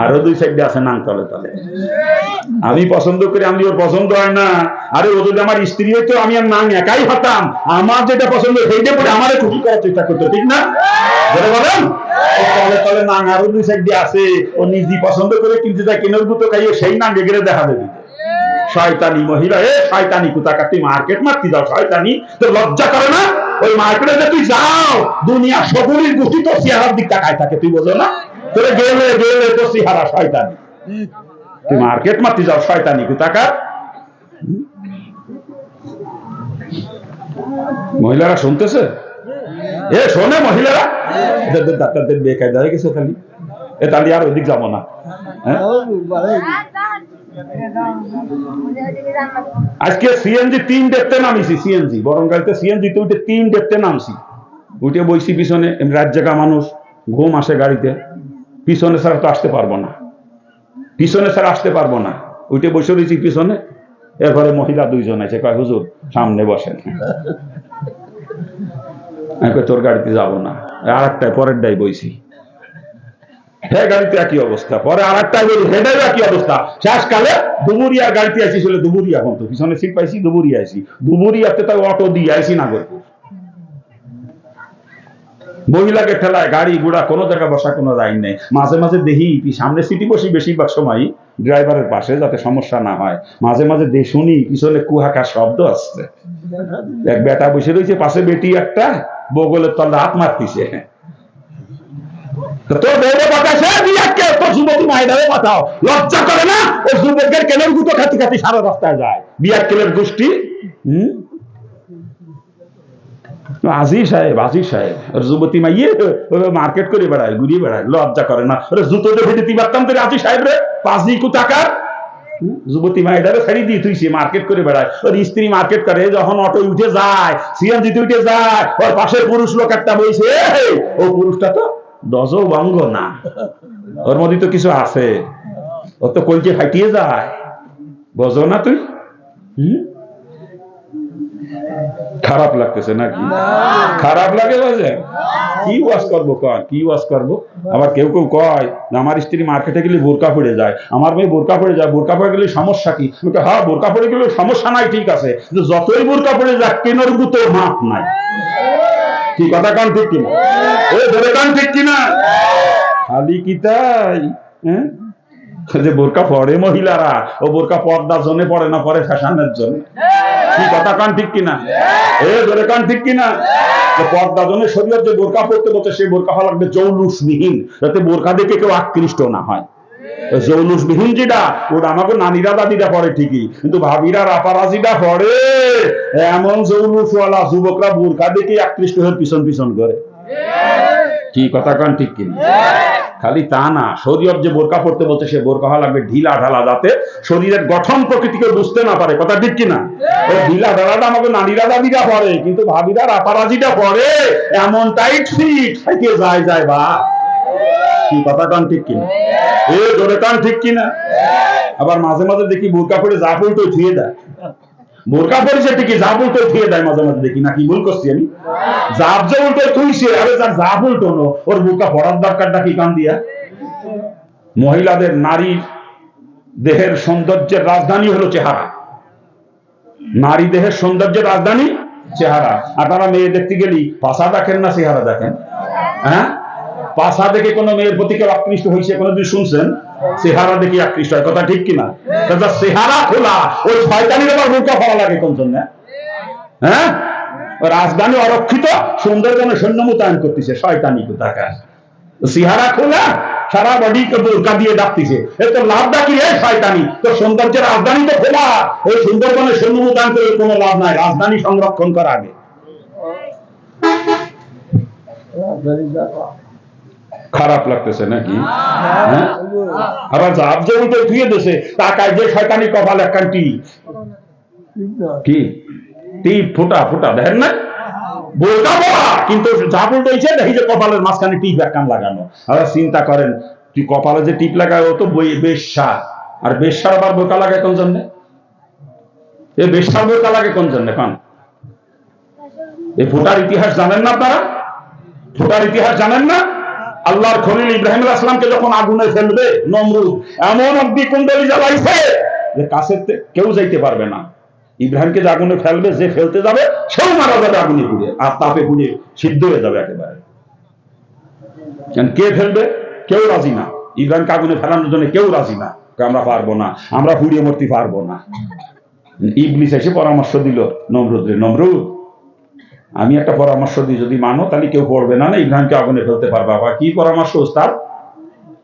আরো দুই সাইডে আছে নাং তলে তলে। আমি পছন্দ করি, আমি ওর পছন্দ হয় না। আরে ও যদি আমার স্ত্রী হইতো, আমি আর নাং একাই হতাম। আমার যেটা পছন্দ সেইটা পরে আমারে খুশি করার চেষ্টা করতো, ঠিক না? বলেন তলে তলে নাং আরো দুই সাইডে আছে। ও নিজে পছন্দ করে কিনতে যায়, কেনার গুতো খাইয়ে সেই নাঙ্গে গেলে দেখা দেবে। শয়তানি মহিলা, এ শয়তানি কোথাকার, তুই মার্কেট মারতে যাও শয়তানি, তো লজ্জা করে না? ওই মার্কেটে যে তুই যাও, দুনিয়া সকলের গোষ্ঠী তোর চেহারার দিক তাকায় থাকে, তুই বোঝো না? তোরে গেলে গেলে তোর চেহারা শয়তানি, তুই মার্কেট মারতে যাও শয়তানি কোথাকার। মহিলারা শুনতেছে? এ শোনে মহিলারা, ডাক্তারদের বেকায়দা হয়ে গেছে খালি। এ তাহলে আর ওইদিক যাবো না। আজকে সিএনজি 3 দেখতে নামিছি, সিএনজি বরং গাড়িতে সিএনজি তো উঠে 3 দেখতে নামছি। উঠে বইছি পিছনে, রাত জায়গা মানুষ, ঘুম আসে গাড়িতে, পিছনে ছাড়া তো আসতে পারবো না, পিছনে ছাড়া আসতে পারবো না। উঠে বসে রয়েছি পিছনে, এরপরে মহিলা 2 জন আছে, কয় হুজুর সামনে বসেন। আমি কই তোর গাড়িতে যাবো না। আর একটাই পরের ডাই বইছি, হ্যাঁ গাড়িতে একই অবস্থা। পরে আর একটা বলি, হেডের একই অবস্থা। শেষকালে দুবুরিয়া গাড়িতে আসি, ছিল দুবুরিয়া, এখন তো পিছনে সিট পাইছি, দুবুরিয়া আসি। দুবুরিয়াতে তাই অটো দিয়ে আইসি নাগরপুর। মহিলাকে ঠেলায় গাড়ি ঘোড়া কোনো জায়গায় বসা কোনো লাইন নেই। মাঝে মাঝে দেখি সামনে সিটি বসি, বেশিরভাগ সময় ড্রাইভারের পাশে, যাতে সমস্যা না হয়। মাঝে মাঝে শুনি পিছনে কুহাকা শব্দ আসছে। এক বেটা বসে রয়েছে পাশে, বেটি একটা বগলের তলে হাত মারতিছে। তোর বউরে পাঠাইছে, তোর যুবতী মায়েরাও পাঠাও, লজ্জা করে না? ও যুবকের কেলের গুটো খাতি খাতি সারা রাস্তায় যায়, বিয়ার কেলের গোষ্ঠী। আজি সাহেব, আজি সাহেব, ওর যুবতী মাইয়ে মার্কেট করে বেড়ায়, ঘুরিয়ে বেড়ায়, লজ্জা করে না? ওরে জুতোতে ভেটে পারতাম তোর আজি সাহেব রে, পাঁচি কোথাকার যুবতী মায়েরারে ছাড়ি দিয়ে তুই মার্কেট করে বেড়ায়। ওর স্ত্রী মার্কেট করে, যখন অটো উঠে যায়, সিএনজিতে উঠে যায়, ওর পাশের পুরুষ লোক একটা বলছে, ও পুরুষটা তো দজ বঙ্গ না, ওর মধ্যে তো কিছু আছে, ও তো কলকে ফাটিয়ে যায়, বোঝো না তুই? খারাপ লাগতেছে নাকি? খারাপ লাগে বাজে, কি ওয়াজ করবো কর, কি ওয়াজ করবো? আবার কেউ কেউ কয় আমার স্ত্রী মার্কেটে গেলে বোরকা পড়ে যায়, আমার মেয়ে বোরকা পড়ে যায়, বোরকা পড়ে গেলে সমস্যা কি? হ্যাঁ বোরকা পড়ে গেলে সমস্যা নাই, ঠিক আছে, যতই বোরকা পড়ে যাক কেনার গুতো মাপ নাই। কি কথা কান ঠিক কিনা? ও ধরে কান ঠিক কিনা? খালি কি তাই? হ্যাঁ, যে বোরকা পরে মহিলারা, ও বোরকা পর্দার জন্য পরে না, পরে ফ্যাশনের জন্য। কি কথা কান ঠিক কিনা? এ ধরে কান ঠিক কিনা? পর্দার জন্য শরীয়ত যে বোরকা পড়তে বলছে, সেই বোরকা হওয়া লাগবে জৌলুসবিহীন, যাতে বোরকা দেখে কেউ আকৃষ্ট না হয়। জৌলুসবিহীন যেটা, ওটা আমাকে নানিরা দাদিরা পড়ে ঠিকই, কিন্তু ভাবিরা রাপারাজিটা পড়ে এমন জৌলুসওয়ালা যুবকরা বোরকা দেখে আকৃষ্ট হয়ে পিছন পিছন করে। কি কথা কান ঠিক কিনা? খালি তা না, শরীয়ত যে বোরকা পড়তে বলছে, সে বোরকা হওয়া লাগবে ঢিলা ঢালা, যাতে শরীরের গঠন প্রকৃতিকে বুঝতে না পারে। কথা ঠিক কিনা? ওই ঢিলা ঢালাটা আমাকে নানিরা দাদিরা পড়ে, কিন্তু ভাবিরা রাপারাজিটা পড়ে এমন টাইট ফিট থেকে যায় যায় বা। কি কথা কান ঠিক কিনা? এ জোরে কান ঠিক কিনা? আবার মাঝে মাঝে দেখি বোরকা পড়ে যা উল্টো ধুয়ে দেয়, বোরকা পরিছে ঠিকই, যা উল্টো ধুয়ে দেয় মাঝে মাঝে দেখি। নাকি ভুল করছি আমি? জাপ যে উল্টো থুইছে, আরে যার জাপ উল্টো নো, ওর বোরকা পড়ার দরকারটা কি কান দিয়া? মহিলাদের, নারীর দেহের সৌন্দর্যের রাজধানী হলো চেহারা। নারী দেহের সৌন্দর্যের রাজধানী চেহারা। আপনারা মেয়ে দেখতে গেলি পাশা দেখেন না চেহারা দেখেন? হ্যাঁ, পাশা দেখে কোনো মেয়ের প্রতি কেউ আকৃষ্ট হয়েছে কোনোদিন শুনছেন? চেহারা দেখে আকৃষ্ট হয়। কথা ঠিক কিনা? চেহারা খোলা, ওই শয়তানির আবার বোরকা পরা লাগে কোন জন্য? হ্যাঁ, রাজধানী অরক্ষিত, সুন্দরবনে সৈন্য মোতায়েন করতেছে শয়তানি কোথাকার। চেহারা খোলা, সারা বডি বোরকা দিয়ে ডাকতেছে, এ তো লাভটা কি রে শয়তানি? তো সৌন্দর্যের রাজধানী তো খোলা, ওই সুন্দরবনে সৈন্য মোতায়েন করে কোনো লাভ নাই, রাজধানী সংরক্ষণ করা আগে। খারাপ লাগতেছে নাকি? হ্যাঁ, আবার জাপ যে উল্টো ধুয়ে দিয়েছে, তাকায় যে শয়তানি কপাল একখান টিপ, কি টিপ ফোটা ফোটা দেখেন না? বোরকা পরা, কিন্তু জাপ উল্টোইছে, দেখি যে কপালের মাঝখানে টিপ একখান লাগানো। আবার চিন্তা করেন, তুই কপালে যে টিপ লাগায়, ও তো বেশ্যা, আর বেশ্যার আবার বোরকা লাগায় কোন জন্য? এই বেশ্যার বোরকা লাগে কোন জন্য? কান এই ফোটার ইতিহাস জানেন না আপনারা? ফোটার ইতিহাস জানেন না? আল্লাহর খলিল ইব্রাহিম আলাইহিস সালামকে যখন আগুনে ফেলবে নমরুদ, এমন অগ্নিকুণ্ডলী জ্বালাইছে যে কাছে কেউ যাইতে পারবে না। ইব্রাহিমকে যে আগুনে ফেলবে, যে ফেলতে যাবে সেও মারা যাবে আগুনে পুড়ে, আর তাপে পুড়ে সিদ্ধ হয়ে যাবে একেবারে। কে ফেলবে? কেউ রাজি না। ইব্রাহিমকে আগুনে ফেলানোর জন্য কেউ রাজি না, আমরা পারবো না, আমরা পুড়িয়ে মরতে পারবো না। ইবলিস এসে পরামর্শ দিল নমরুদরে, নমরুদ আমি একটা পরামর্শ দিই, যদি মানো তাহলে কেউ পড়বে না, ইব্রাহিমকে আগুনে ফেলতে পারবা। বা কি পরামর্শ ওস্তাদ?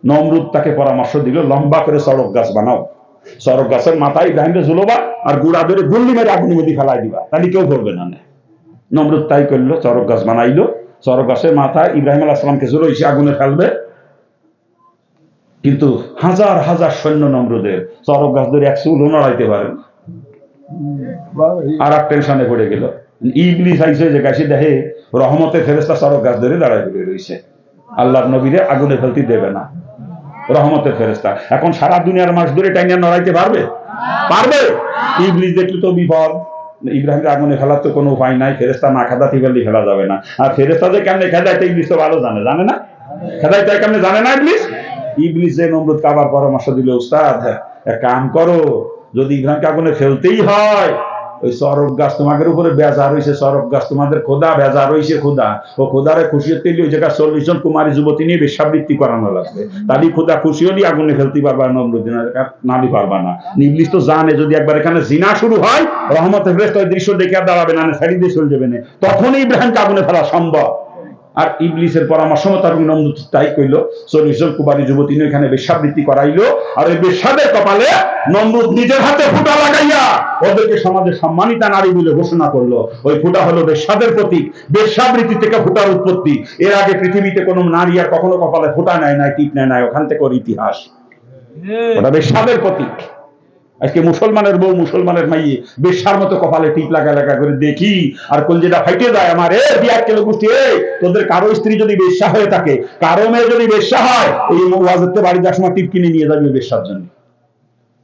নমরুদ তাকে পরামর্শ দিল, লম্বা করে চড়ক গাছ বানাও, চড়ক গাছের মাথায় ইব্রাহিমকে ঝুলোবা, আর গুড়া ধরে গুল্লি মেরে আগুনের মধ্যে ফেলাই দিবা, তাহলে কেউ পড়বে না। নমরুদ তাই করলো, চড়ক গাছ বানাইলো, চড়ক গাছের মাথায় ইব্রাহিম আলাইহিস সালামকে ঝুলাইছে, আগুনে ফেলবে। কিন্তু হাজার হাজার সৈন্য নমরুদের, চড়ক গাছ ধরে এক চুলও নড়াইতে পারে না। আর এক টেনশনে পড়ে গেল। ইবলিস আইছে যে গাছে দেখে রহমতের ফেরেশতা চড়ক গাছ ধরে দাঁড়ায় পড়ে রয়েছে, আল্লাহর নবীরে আগুনে ফেলতে দেবে না, রহমতের ফেরেশতা। এখন সারা দুনিয়ার মাস ধরে টাইনা নড়াইতে পারবে? পারবে? ইবলিস দেখলে তো বিপদ, ইব্রাহিমকে আগুনে ফেলার তো কোনো উপায় নাই, ফেরেশতা না খেদাতে পারলে ফেলা যাবে না। আর ফেরেশতা যে কেমনে খেদাইতে ইবলিস তো ভালো জানে, জানে না? খেদাইতে কেমনে জানে না ইবলিস? ইবলিস যে নমরুদকে আবার পরামর্শ দিল, উস্তাদ এক কাম করো, যদি ইব্রাহিমকে আগুনে ফেলতেই হয়, ওই চড়ক গাছ তোমাদের উপরে বেজার হয়েছে, চড়ক গাছ তোমাদের খোদা বেজার হয়েছে, খোদা ও খোদারে খুশি হতে ওই জায়গায় 40 জন কুমারী যুবতী নিয়ে বেশ্যাবৃত্তি করানো লাগবে, তাহলে খোদা খুশি হলে আগুনে ফেলতে পারবা, নমরুদ নালি পারবা না। ইবলিস তো জানে যদি একবার এখানে জিনা শুরু হয়, রহমতের ফেরেশতা ওই দৃশ্য দেখে আর দাঁড়াবে না, সাইড দিয়ে চলে যাবে না, তখনই ইব্রাহিমকে আগুনে ফেলা সম্ভব। আর ইবলিসের পরামর্শ মতো নমরুদ তাই কইলো, 40 জন কুমারী যুবতী নিয়ে এখানে বেশ্যাবৃত্তি করাইলো, আর ওই বেশ্যাদের কপালে নমরুদ নিজের হাতে ফুটা লাগাইয়া ওদেরকে সমাজে সম্মানিতা নারী বলে ঘোষণা করলো। ওই ফুটা হলো বেশ্যাদের প্রতীক, বেশ্যাবৃত্তি থেকে ফুটার উৎপত্তি। এর আগে পৃথিবীতে কোনো নারী আর কখনো কপালে ফুটা নেয় নাই, টিপ নেয় নাই, ওখান থেকে ওর ইতিহাস, ওটা বেশ্যাদের প্রতীক। আজকে মুসলমানের বউ, মুসলমানের মাইয়ে বেশ্যার মতো কপালে টিপ লাগা লাগা করে দেখি, আর কোন যেটা ফাইটে যায় আমার, বিয়ার কেলো গোষ্ঠী, তোদের কারো স্ত্রী যদি বেশ্যা হয়ে থাকে, কারো মেয়ে যদি বেশ্যা হয়, এই ওয়াজতে বাড়ি যাওয়ার সময় টিপ কিনে নিয়ে যাবি বেশ্যার জন্য,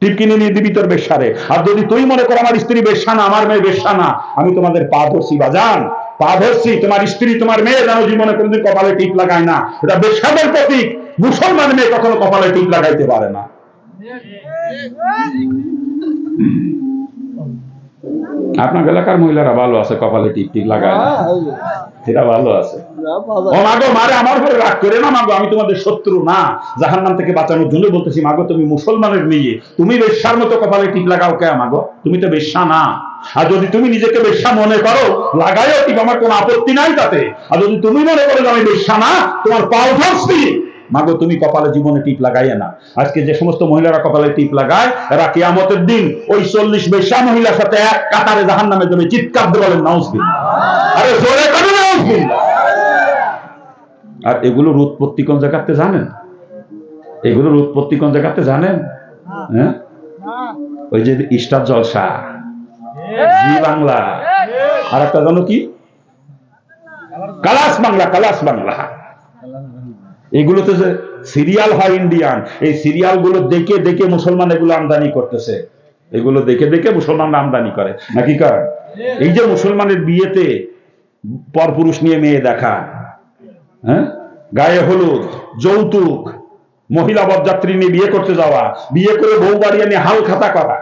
টিপ কিনে নিয়ে দিবি তোর বেশ্যারে। আর যদি তুই মনে কর আমার স্ত্রী বেশ্যা না, আমার মেয়ে বেশ্যা না, আমি তোমাদের পা ধরছি বাজান, পা ধরছি, তোমার স্ত্রী তোমার মেয়ে যেন জীবনে কোনদিন কপালে টিপ লাগায় না, এটা বেশ্যাদের প্রতীক। মুসলমান মেয়ে কখনো কপালে টিপ লাগাইতে পারে না। আপনার এলাকার মহিলারা ভালো আছে, কপালে টিপ টিপ লাগায় না, সেটা ভালো আছে। ও মাগো মারে আমার উপরে রাগ করে না মাগো, আমি তোমাদের শত্রু না, জাহান্নাম থেকে বাঁচানোর জন্য বলতেছি মাগো, তুমি মুসলমানের মেয়ে, তুমি বেশ্যার মতো কপালে টিপ লাগাও কে মাগো? তুমি তো বেশ্যা না। আর যদি তুমি নিজেকে বেশ্যা মনে করো, লাগাইও টিপ, আমার কোনো আপত্তি নাই তাতে। আর যদি তুমি মনে করো যে আমি বেশ্যা না, তোমার পাও ধরছি, মাগো তুমি কপালে জীবনে টিপ লাগাইয়া না। আজকে যে সমস্ত মহিলারা কপালে টিপ লাগায়, এরা কিয়ামতের দিন ওই 40 বেশ্যা মহিলার সাথে এক কাতারে জাহান্নামে যাবে। চিৎকার দিয়ে বলেন নাউজুবিল্লাহ। আরে জোরে করে নাউজুবিল্লাহ। আর এগুলোর উৎপত্তি কোন জায়গাতে জানেন? এগুলোর উৎপত্তি কোন জায়গাতে জানেন? হ্যাঁ, ওই যে স্টার জলসা, জি বাংলা, আর একটা জানো কি, কালাস বাংলা, কালাস বাংলা। এগুলোতে যে সিরিয়াল হয় ইন্ডিয়ান, এই সিরিয়াল গুলো দেখে দেখে মুসলমান এগুলো আমদানি করতেছে, এগুলো দেখে দেখে মুসলমান আমদানি করে নাকি কার? এই যে মুসলমানের বিয়েতে পরপুরুষ নিয়ে মেয়ে দেখা, হ্যাঁ, গায়ে হলুদ, যৌতুক, মহিলা বরযাত্রী নিয়ে বিয়ে করতে যাওয়া, বিয়ে করে বউ বাড়িয়ে নিয়ে হাল খাতা করা,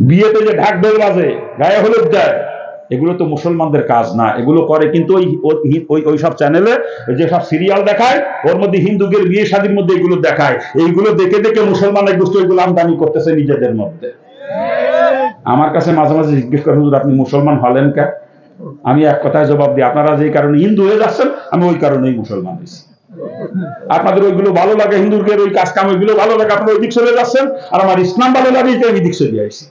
বিয়েতে যে ঢাক ঢোল বাজে, গায়ে হলুদ দেয়, এগুলো তো মুসলমানদের কাজ না। এগুলো করে কিন্তু ওই সব চ্যানেলে যেসব সিরিয়াল দেখায়, ওর মধ্যে হিন্দুদের বিয়ে শাদীর মধ্যে এগুলো দেখায়। এইগুলো দেখে দেখে মুসলমানের গোষ্ঠী এগুলো আমদানি করতেছে নিজেদের মধ্যে। আমার কাছে মাঝে মাঝে জিজ্ঞেস করে, হুজুর আপনি মুসলমান হলেন কে? আমি এক কথায় জবাব দিই, আপনারা যে কারণে হিন্দু হয়ে যাচ্ছেন, আমি ওই কারণেই মুসলমান হয়েছি। আপনাদের ওইগুলো ভালো লাগে, হিন্দুদের ওই কাজ কাম ওইগুলো ভালো লাগে, আপনারা ওই দিক চলে যাচ্ছেন, আর আমার ইসলাম ভালো লাগে, আমি দিক চলে আসছি।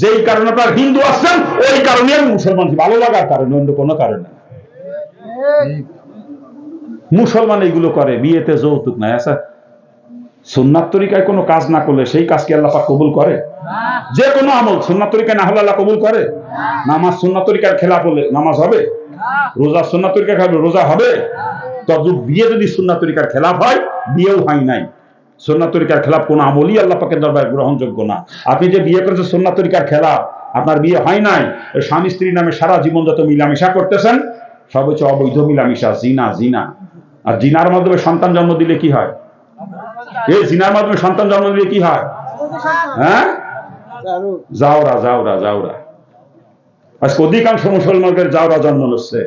যেই কারণে আপনার হিন্দু আসছেন, ওই কারণে আমি মুসলমান, ভালো লাগার কারণে, অন্য কোনো কারণে। মুসলমান এইগুলো করে, বিয়েতে যৌতুক নাই। আচ্ছা, সুন্নাত তরিকায় কোনো কাজ না করলে সেই কাজ কি আল্লাহ পাক কবুল করে? যে কোনো আমল সুন্নাত তরিকায় না হলে আল্লাহ কবুল করে? নামাজ সুন্নাত তরিকার খেলাফ হলে নামাজ হবে? রোজা সুন্নাত তরিকার খেলাফ রোজা হবে? তো বিয়ে যদি সুন্নাত তরিকার খেলাফ হয়, বিয়েও হয় নাই। সুন্নাত তরিকার খেলাফ কোন আমলই আল্লাহ পাকের দরবারে গ্রহণযোগ্য না। আপনি যে বিয়ে করেছেন সুন্নাত তরিকার খেলাফ, আপনার বিয়ে হয় নাই, স্বামী স্ত্রীর নামে সারা জীবন যত মিলামেশা করতেছেন, সব হচ্ছে অবৈধ মিলামিশা, জিনা জিনা। আর জিনার মাধ্যমে সন্তান জন্ম দিলে কি হয়? এই জিনার মাধ্যমে সন্তান জন্ম দিলে কি হয়? হ্যাঁ, জাওরা জাওরা জাওরা। আজকে অধিকাংশ মুসলমানদের জাওরা জন্ম নিচ্ছে,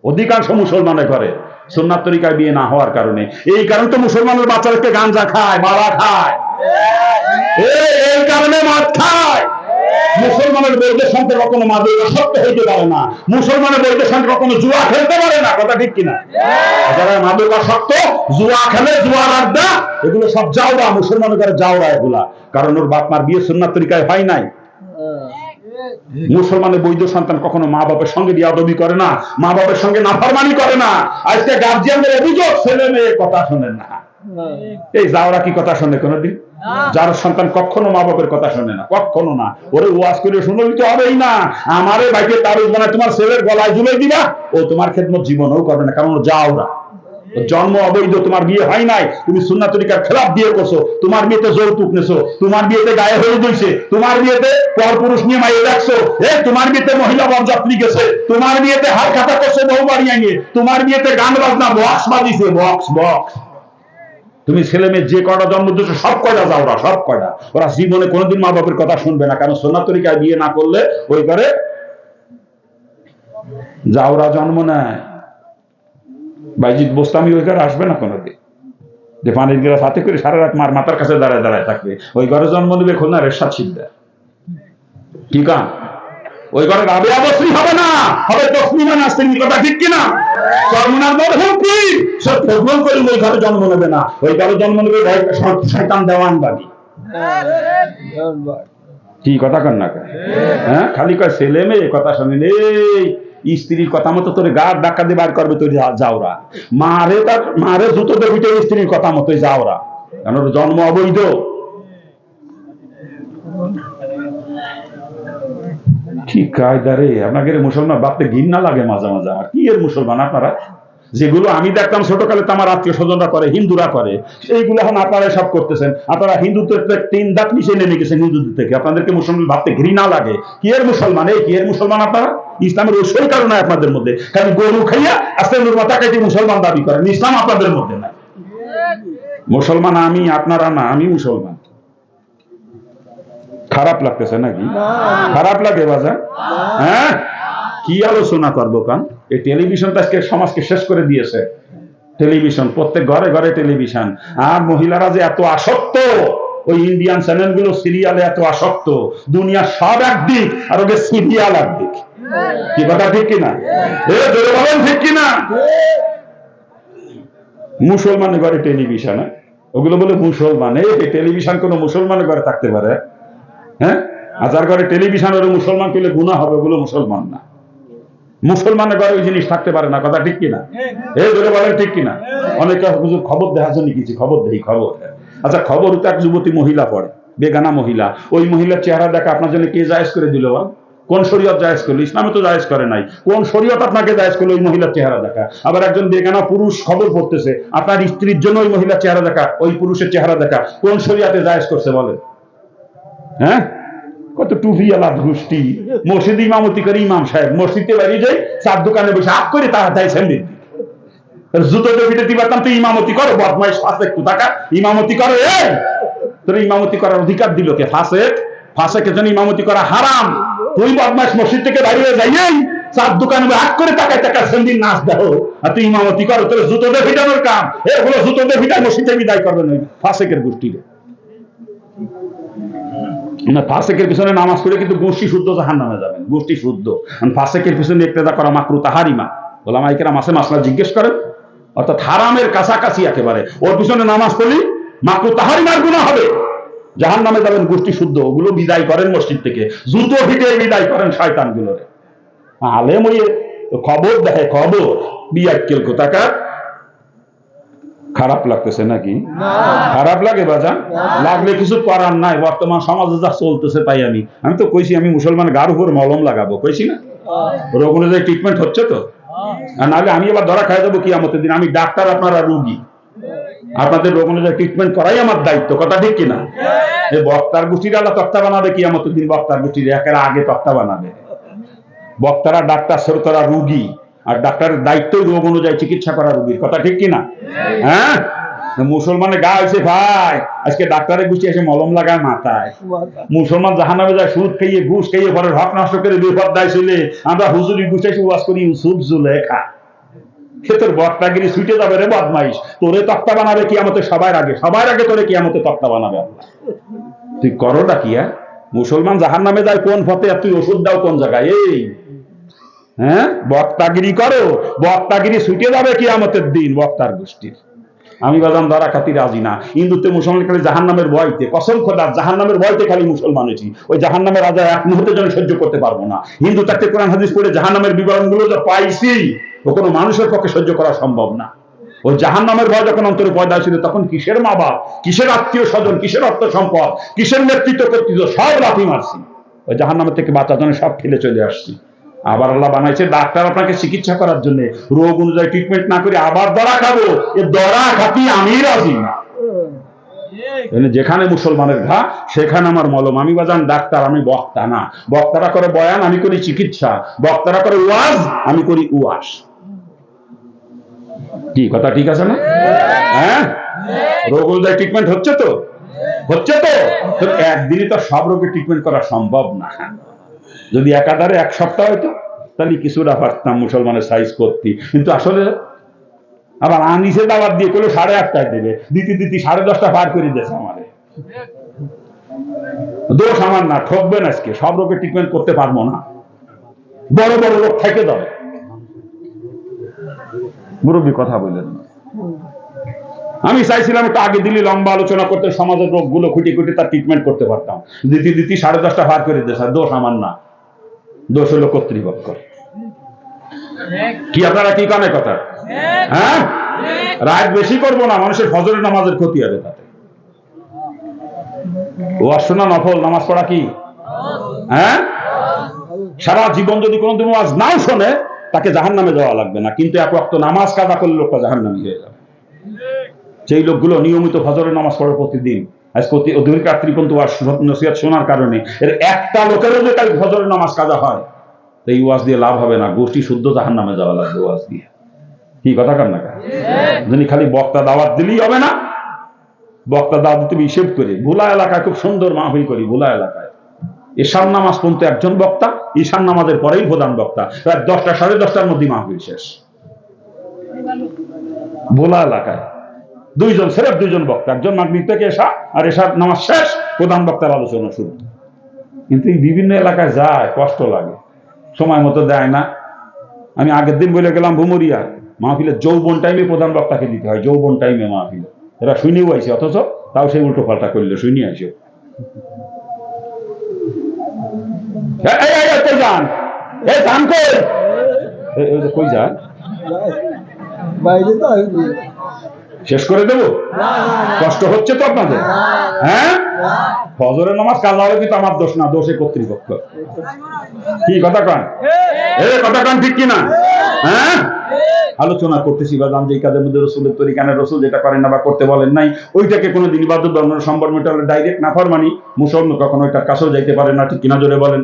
অধিকাংশ মুসলমানের ঘরে সুন্নাত তরিকায় বিয়ে না হওয়ার কারণে। এই কারণে তো মুসলমানের বাচ্চাদেরকে গাঁজা খায়, মারা খায়, এই কারণে মদ খায়। মুসলমানের বৈধের সঙ্গে কখনো মাদকাসক্ত হইতে পারে না, মুসলমানের বৈধের সঙ্গে কখনো জুয়া খেলতে পারে না। কথা ঠিক কিনা? যারা মাদকাসক্ত, জুয়া খেলে, জুয়ার আড্ডা, এগুলো সব জাওরা, মুসলমানের ঘরে জাওরা এগুলা। কারণ ওর বাপ মার বিয়ে সুন্নাত তরিকায় হয় নাই। মুসলমানের বৈধ সন্তান কখনো মা বাপের সঙ্গে বিয়াদবি করে না, মা বাপের সঙ্গে নাফরমানি করে না। আজকে গার্জিয়ানদের অভিযোগ ছেলে মেয়ে কথা শোনেন না। এই জাওরা কি কথা শোনে কোনোদিন? যার সন্তান কখনো মা বাপের কথা শোনে না, কখনো না। ওরে ওয়াজ করে শুনে তো হবেই না। আমারে বাইকে তাবিজ বানায় তোমার ছেলের গলায় ঝুলে দিবা, ও তোমার খেদমত জীবনেও করবে না, কারণ ও জাওরা। জন্ম অবৈধ, তোমার বিয়ে হয় নাই, তুমি সুন্নাত তরিকার খেলাফ বিয়ে করছো, তোমার বিয়েতে যৌতুক নেছো, তোমার বিয়েতে গায়ে হয়ে দিয়েছে, তোমার বিয়েতে পরপুরুষ নিয়ে মাইয়ে রাখছো, তোমার বিয়েতে মহিলা বরযাত্রী গেছে, তোমার বিয়েতে হার খাতা করছে বউ বাড়ি আনিয়ে, তোমার বিয়েতে গান বাজনা বক্স বাজিছে, বক্স বক্স। তুমি ছেলে মেয়ে যে কয়টা জন্ম দিচ্ছ সব কয়টা জাওরা, সব কয়টা। ওরা জীবনে কোনোদিন মা বাপের কথা শুনবে না, কারণ সুন্নাত তরিকায় বিয়ে না করলে ওই করে জাওরা জন্ম নেয়। বাইজিদ বোস্তামি ওই ঘরে আসবে না কোনোদিন, যে পানির গ্লাস হাতে করে সারা রাত মার মাথার কাছে দাঁড়ায় দাঁড়ায় থাকবে। ওই ঘরে জন্ম নেবে খুলনা রেশাদ শিকদার। কি কাম? ওই ঘরে রাবেয়া বসরি হবে না, হবে তসলিমা নাসরিন। কথা ঠিক কিনা? চরমনার মরহুম পীর সব ফজল করে ওই ঘরে জন্ম নেবে না, ওই ঘরে জন্ম নেবে শয়তান দেওয়ানবাদী। কি কথা কন না? হ্যাঁ, খালি কয় ছেলে মেয়ে কথা শোনেন। এই স্ত্রীর কথা মতো তোর গার ডাক্কা দিয়ে বার করবে তোর জাওরা। মারে তার মারে জুতো দেবে স্ত্রীর কথা মতোই জাওরা, কারণ ওর জন্ম অবৈধ। ঠিক কায়দা রে। আপনাকে মুসলমান ভাবতে ঘৃণা লাগে মাঝে মাঝে। আর কি এর মুসলমান আপনারা? যেগুলো আমি দেখতাম ছোটকালে তো আমার আত্মীয় স্বজনরা করে, হিন্দুরা করে, এইগুলো এখন আপনারা সব করতেছেন। আপনারা হিন্দুত্বের 3 ধাপ নিচে নেমে গেছেন হিন্দুদের থেকে। আপনাদেরকে মুসলমান ভাবতে ঘৃণা লাগে। কি এর মুসলমান? এই কি এর মুসলমান? আপনারা ইসলামের ওই কারণে আপনাদের মধ্যে খালি গরু খাইয়া আস্তে মাথাকাটি মুসলমান দাবি করেন, ইসলাম আপনাদের মধ্যে নাই। মুসলমান আমি, আপনারা না, আমি মুসলমান। খারাপ লাগতেছে নাকি? খারাপ লাগে বাজার? হ্যাঁ, কি আলোচনা করবো কান? এই টেলিভিশনটা আজকে সমাজকে শেষ করে দিয়েছে। টেলিভিশন, প্রত্যেক ঘরে ঘরে টেলিভিশন। আর মহিলারা যে এত আসক্ত, ওই ইন্ডিয়ান চ্যানেল গুলো সিরিয়ালে এত আসক্ত। দুনিয়া সব একদিক আর ওকে সিরিয়াল একদিক। কি কথা ঠিক কিনা? বলেন ঠিক কিনা? মুসলমানের ঘরে টেলিভিশন, ওগুলো বলে মুসলমান। এই টেলিভিশন কোন মুসলমানের ঘরে থাকতে পারে? হ্যাঁ, হাজার ঘরে টেলিভিশন ওর মুসলমান পেলে গুনাহ হবে, ওগুলো মুসলমান না। মুসলমানের ঘরে ওই জিনিস থাকতে পারে না। কথা ঠিক কিনা? ধরে বলেন ঠিক কিনা? অনেকে খবর দেখার জন্য কিছু খবর দেই, খবর। আচ্ছা, খবর তো এক যুবতী মহিলা পড়ে, বেগানা মহিলা। ওই মহিলার চেহারা দেখা আপনার জন্য কে জায়েজ করে দিল? কোন শরীয়ত জায়েজ করলো? ইসলামে তো জায়েজ করে নাই। কোন শরীয়ত আপনাকে জায়েজ করলো ওই মহিলার চেহারা দেখা? আবার একজন বেগানা পুরুষ খবর পড়তেছে, আপনার স্ত্রীর জন্য ওই মহিলার চেহারা দেখা, ওই পুরুষের চেহারা দেখা কোন শরীয়তে জায়েজ করছে বলেন? হ্যাঁ, কত টুপিওয়ালা গোষ্ঠী। মসজিদে ইমামতি করে ইমাম সাহেব, মসজিদে বেরিয়ে যায়, চার দোকানে বসে আপ করে তারা দেয় স্যান্ডেল, জুতো পিঠে দিবাতাম। তুই ইমামতি করো, বদমাইশ ফাসেক কোথাকা, ইমামতি করো। তোর ইমামতি করার অধিকার দিল কে? ফাসেক। ফাসেকের জন্য ইমামতি করা হারাম। তুই বদমাইশ মসজিদ থেকে বেরিয়ে যাই, চার দোকানে হাত করে টাকায় টাকা স্যান্ডেল নাচ দাও, আর তুই ইমামতি করো। তোর জুতো দিয়ে ভিটানোর কাম, এগুলো জুতো দিয়ে ভিটায় মসজিদে বিদায় করবে না ফাসেকের গোষ্ঠীরে। ফাসেকের পিছনে নামাজ পড়ে কিন্তু গোষ্ঠী শুদ্ধ জাহান্নামে যাবেন, গোষ্ঠী শুদ্ধ। ফাসেকের পিছনে ইক্তেদা করা মাকরু তাহারিমা। ওলামা ইকরাম মাসে মাসলা জিজ্ঞেস করেন, অর্থাৎ হারামের কাছাকাছি একেবারে। ওর পিছনে নামাজ পড়লি মাকরু তাহারিমার গুনাহ হবে, জাহান্নামে যাবেন গোষ্ঠী শুদ্ধ। ওগুলো বিদায় করেন মসজিদ থেকে, জুতো ভিটে বিদায় করেন শয়তান গুলোরে। আলেম ওই খবর দেখে, খবর বিয়াক্কেল কোথাকার। খারাপ লাগতেছে নাকি? খারাপ লাগে বাজান? লাগলে কিছু করার নাই। বর্তমান সমাজে যা চলতেছে তাই। আমি তো কইছি আমি মুসলমান গার উপর মলম লাগাবো, কইছি না? রোগ অনুযায়ী ট্রিটমেন্ট হচ্ছে তো। আর নাহলে আমি এবার ধরা খাই যাবো কিয়ামতের দিন। আমি ডাক্তার, আপনারা রোগী, আপনাদের রোগ অনুযায়ী ট্রিটমেন্ট করাই আমার দায়িত্ব। কথা ঠিক কিনা? এই বক্তার গোষ্ঠীর আলাদা তক্তা বানাবে কিয়ামতের দিন। বক্তার গোষ্ঠীর একের আগে তক্তা বানাবে। বক্তারা ডাক্তার, শ্রোতারা রোগী। আর ডাক্তারের দায়িত্বই রোগ অনুযায়ী চিকিৎসা করা রোগীর, কথা ঠিক কিনা? হ্যাঁ, মুসলমানের গা হয়েছে ভাই, আজকে ডাক্তারে গুছিয়ে এসে মলম লাগায় মাথায়। মুসলমান জাহান্নামে যায় সুদ খাইয়ে, ঘুষ খাইয়ে, পরের হক নষ্ট করে বেপরদায় ছিলে। আমরা হুজুরি গুছাইছি ওয়াজ করি ইউসুফ জুলেখা। সে তোর বক্তাগিরি ছুটে যাবে রে বদমাইশ, তোরে তক্তা বানাবে কিয়ামতে সবার আগে তোরে কিয়ামতে তক্তা বানাবে আল্লাহ। তুই করোটা কি? মুসলমান জাহান্নামে যায় কোন পথে, আর তুই ওষুধ দাও কোন জায়গায়? এই হ্যাঁ, বক্তাগিরি করো, বক্তাগিরি ছুটে যাবে কিয়ামতের দিন বক্তার গোষ্ঠীর। আমি বাজান ধরা খাতি রাজি না। হিন্দুত্বে মুসলমান খালি জাহান্নামের ভয়তে, কসম খোদা জাহান্নামের ভয়তে খালি মুসলমান হয়েছি। ওই জাহান্নামের রাজা এক মুহূর্তের জন্য সহ্য করতে পারবো না। হিন্দু থাকতে কোরআন হাদিস পড়ে জাহান্নামের বিবরণগুলো যা পাইছি, ও কোনো মানুষের পক্ষে সহ্য করা সম্ভব না। ওই জাহান্নামের ভয় যখন অন্তরে পয়দা ছিল, তখন কিসের মা বাপ, কিসের আত্মীয় স্বজন, কিসের অর্থ সম্পদ, কিসের নেতৃত্ব কর্তৃত্ব, সব লাথি মারছি। ওই জাহান্নামের থেকে বাঁচার জন্য সব ফেলে চলে আসছি। আবার আল্লাহ বানাইছে ডাক্তার আপনাকে চিকিৎসা করার জন্য, রোগ অনুযায়ী ট্রিটমেন্ট না করে আবার দরা খাবো, এ দরা খাতি আমি রাজি না। যেখানে মুসলমানের ঘা সেখানে আমার মলম। আমি বাজান ডাক্তার, আমি বক্তা না। বক্তারা করে বয়ান, আমি করি চিকিৎসা। বক্তারা করে ওয়াজ, আমি করি উয়াস। কি কথা ঠিক আছে না? হ্যাঁ, রোগ অনুযায়ী ট্রিটমেন্ট হচ্ছে তো, একদিনই তো সব রোগের ট্রিটমেন্ট করা সম্ভব না। যদি একাধারে এক সপ্তাহ হইতো তাহলে কিছুটা পারতাম মুসলমানের সাইজ করতে, কিন্তু আসলে আবার আনিসে দাওয়াত দিয়ে করলে 8:30টায় দেবে, দিতে 10:30 পার করে দিয়েছে আমাদের। দোষ আমার না, ঠকবেন আজকে, সব রোগের ট্রিটমেন্ট করতে পারবো না, বড় বড় রোগ থেকে যাবে। মুরব্বী কথা বললেন না। আমি চাইছিলাম একটু আগে দিলে লম্বা আলোচনা করতে, সমাজের রোগগুলো খুঁটি খুঁটি তার ট্রিটমেন্ট করতে পারতাম। দিতে 10:30 পার করে দিয়েছে, দোষ আমার না, দোষ হলো কর্তৃপক্ষ। কি আপনারা কি কানে কথা? হ্যাঁ, রাত বেশি করবো না, মানুষের ফজরের নামাজের ক্ষতি হবে তাতে। ওয়াজ শোনা নফল, নামাজ পড়া কি? হ্যাঁ, সারা জীবন যদি কোনোদিন ওয়াজ নাও শোনে তাকে জাহান্নামে যাওয়া লাগবে না, কিন্তু এক ওয়াক্ত নামাজ কাজা করলে লোকটা জাহান্নামী হয়ে যাবে। সেই লোকগুলো নিয়মিত ফজরের নামাজ পড়ে প্রতিদিন, আজ অধিক রাত্রি পর্যন্ত ওয়াজ নসিহত শোনার কারণে এর একটা লোকেরও যে কাল ফজরের নামাজ কাজা হয়, এই ওয়াজ দিয়ে লাভ হবে না, গোষ্ঠী শুদ্ধ জাহান্নামে যাওয়া লাগবে ওয়াজ দিয়ে। কি কথা কার না? যিনি খালি বক্তা দাওয়াত দিলেই হবে না, বক্তা দাওয়াত দিতে হিসেব করে। ভোলা এলাকায় খুব সুন্দর মাহফিল করি, ভোলা এলাকায় ঈশান নামাজ পর্যন্ত একজন বক্তা, ঈশান নামাজের পরেই প্রধান বক্তা, প্রায় 10টা 10:30টার মধ্যে মাহফিল শেষ। ভোলা এলাকায় সেরেফ দুইজন বক্তা, একজন মাগরিব থেকে এশা, আর এশার নামাজ শেষ, প্রধান বক্তার আলোচনা শুরু। কিন্তু এই বিভিন্ন এলাকায় যায়, কষ্ট লাগে, সময় মতো দেয় না। আমি আগের দিন বলে গেলাম ভুমুরিয়া মাহফিলের যৌবন টাইমে প্রধান বক্তাকে দিতে হয়, যৌবন টাইমে মাহফিলে। এরা শুনেও আইছে, অথচ তাও সেই উল্টো পাল্টা করলে শুনিয়ে আইসে। কই যান, শেষ করে দেবো? কষ্ট হচ্ছে তো আপনাদের? হ্যাঁ, ফজরের নামাজ কাজা হবে কিন্তু আমার দোষ না, দোষে কর্তৃপক্ষ। কি কথা কান? কথা কান ঠিক কিনা? হ্যাঁ, আলোচনা করতেছি বাদাম যে কাজের মধ্যে রসুলের তরিকানে রসুল যেটা করেন না বা করতে বলেন নাই, ওইটাকে কোনোদিন ইবাদত ধর্ম সম্পর্ক মেটালে ডাইরেক্ট নাফরমানি, মুসলমান কখনো ওইটার কাছেও যাইতে পারে না, ঠিক কিনা জোরে বলেন।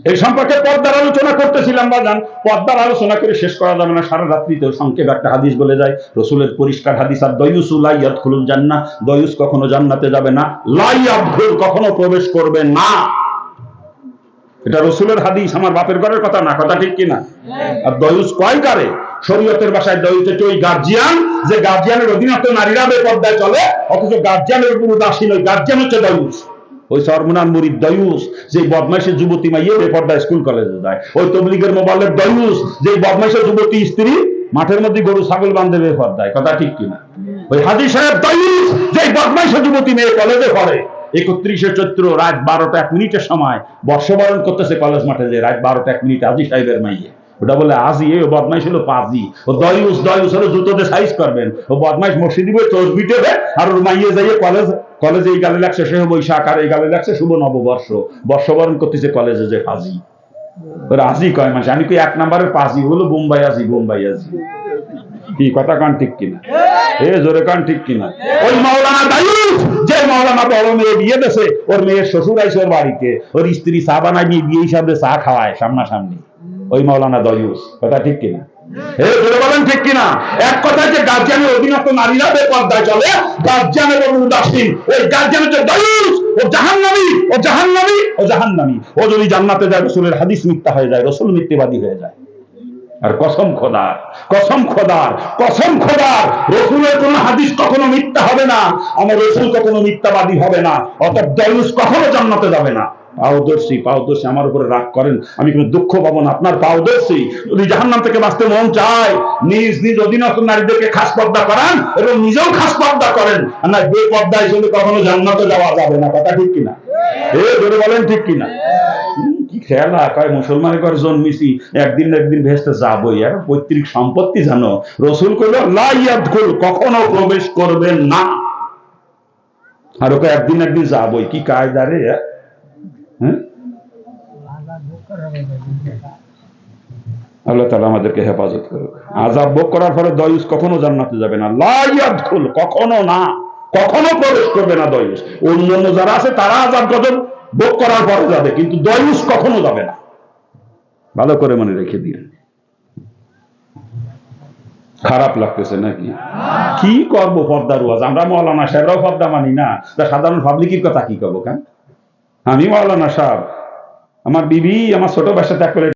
এই সম্পর্কে পর্দার আলোচনা করতেছিলাম বাজান। পর্দার আলোচনা করে শেষ করা যাবে না, সারা রাত্রিতে সংক্ষেপ একটা হাদিস বলে যায়, রসুলের পরিষ্কার হাদিস, আর দয়ুসু লা ইয়াদখুলুল জান্নাহ, দয়ুস কখনো জান্নাতে যাবে না, লা ইয়াদখুল কখনো প্রবেশ করবে না। এটা রসুলের হাদিস, আমার বাপের ঘরের কথা না, কথা ঠিক কিনা? আর দয়ুস কয় কারে? শরীয়তের ভাষায় দয়ুস হচ্ছে ওই গার্জিয়ান, যে গার্জিয়ানের অধীনস্থ নারীরা বেপর্দায় চলে, অথচ গার্জিয়ানের উপর উদাসীন, ওই গার্জিয়ান হচ্ছে দয়ুস। ওই সরমুনার মুরিদ দয়ুস, যে বদমাইশের যুবতী মাইয়ে বেপর্দায় স্কুল কলেজে যায়। ওই তবলিগের মোবাইলের দয়ুস, যে বদমাইশের যুবতী স্ত্রী মাঠের মধ্যে গরু ছাগল বাঁধে বেপর্দায়, কথা ঠিক কিনা? ওই হাজী সাহেব দয়ুস, যে বদমাইশের যুবতী মেয়ে কলেজে পড়ে। 31শে চৈত্র রাত 12টা 1 মিনিটের সময় বর্ষবরণ করতেছে কলেজ মাঠে, যে রাত 12টা 1 মিনিট হাজী সাহেবের মাইয়ে, ওটা বলে আজি, ও বদমাইশ হলো পাজি। ও দয়ুস হলো জুতোতে সাইজ করবেন, ও বদমাইশ মসজিদ দিবে চর্বি দেবে, আর ওর মাইয়ে যাইয়ে কলেজে এই গালে লাগছে শেষ বৈশাখ, আর এই গালে লাগছে শুভ নববর্ষ, বর্ষবরণ করতেছে কলেজে, যে পাজি। ওর আজি কয় মাসে, আমি কি 1 নম্বরের পাজি হলো বোম্বাই আজি। কি কথা কান ঠিক কিনা? জোরে কান ঠিক কিনা? ওই মাওলানা দায়ুস, যে মাওলানা বড় মেয়ে বিয়ে দেছে, ওর মেয়ের শ্বশুর আইসে ওর বাড়িতে, ওর স্ত্রী চা বানায় বিয়ে হিসাবে চা খাওয়ায় সামনাসামনি। ওই মাওলানা দয়ুস। কথা ঠিক কিনা? বলেন ঠিক কিনা? এক কথায় যে গার্জিয়ানের অধীনস্থ নারীরা বেপর্দায় চলে, গার্জিয়ানের উদাসীন, ওই গার্জিয়ানের যে দয়ুস, ও জাহান্নামী, ও জাহান্নামী, ও জাহান্নামী। ও যদি জান্নাতে যায়, রসুলের হাদিস মিথ্যা হয়ে যায়, রসুল মিথ্যাবাদী হয়ে যায়। আর কসম খোদার, কসম খোদার, কসম খোদার, রসুলের কোন হাদিস কখনো মিথ্যা হবে না, আমার রসুল কখনো মিথ্যাবাদী হবে না, অর্থাৎ দয়ুস কখনো জান্নাতে যাবে না। পারদর্শী, পারদর্শী আমার উপরে রাগ করেন, আমি কোনো দুঃখ পাবো না। আপনার পারদর্শী যদি জাহান্নাম থেকে বাঁচতে মন চায়, নিজ নিজ অধীনস্থ নারীদেরকে খাস পর্দা করান এবং নিজেও খাস পর্দা করেন, না বেপর্দায় চলে কখনো জান্নাতে যাওয়া যাবে না। কথা ঠিক কিনা? জোরে বলেন ঠিক কিনা? কি খেলা কয়, মুসলমানের ঘরে জন্মিছি, একদিন না একদিন ভেস্তে যাবই। আর পৈতৃক সম্পত্তি জানো, রসুল কইল লা ইয়াদখুল, কখনো প্রবেশ করবেন না। আর ওকে একদিন একদিন যাবই, কি কায়দা রে? আল্লাহ তাআলা আমাদেরকে হেফাজত করুক। আযাব ভোগ করার পরে দয়ুস কখনো জান্নাতে যাবে না। লা ইয়াদখুল, কখনো না, কখনো প্রবেশ করবে না দয়ুস। অন্যান্য যারা আছে তারা আযাব গজব ভোগ করার পরে যাবে, কিন্তু দয়ুস কখনো যাবে না। ভালো করে মনে রেখে দিন। খারাপ লাগতেছে নাকি? কি করবো পর্দার ওয়াজ? আমরা মাওলানা সাহেবরাও পর্দা মানি না, সাধারণ পাবলিকের কথা কি করবো? কেন আমি মাওলানা সাহেব, আমার বিবি আমার ছোট বাচ্চা ত্যাগ করে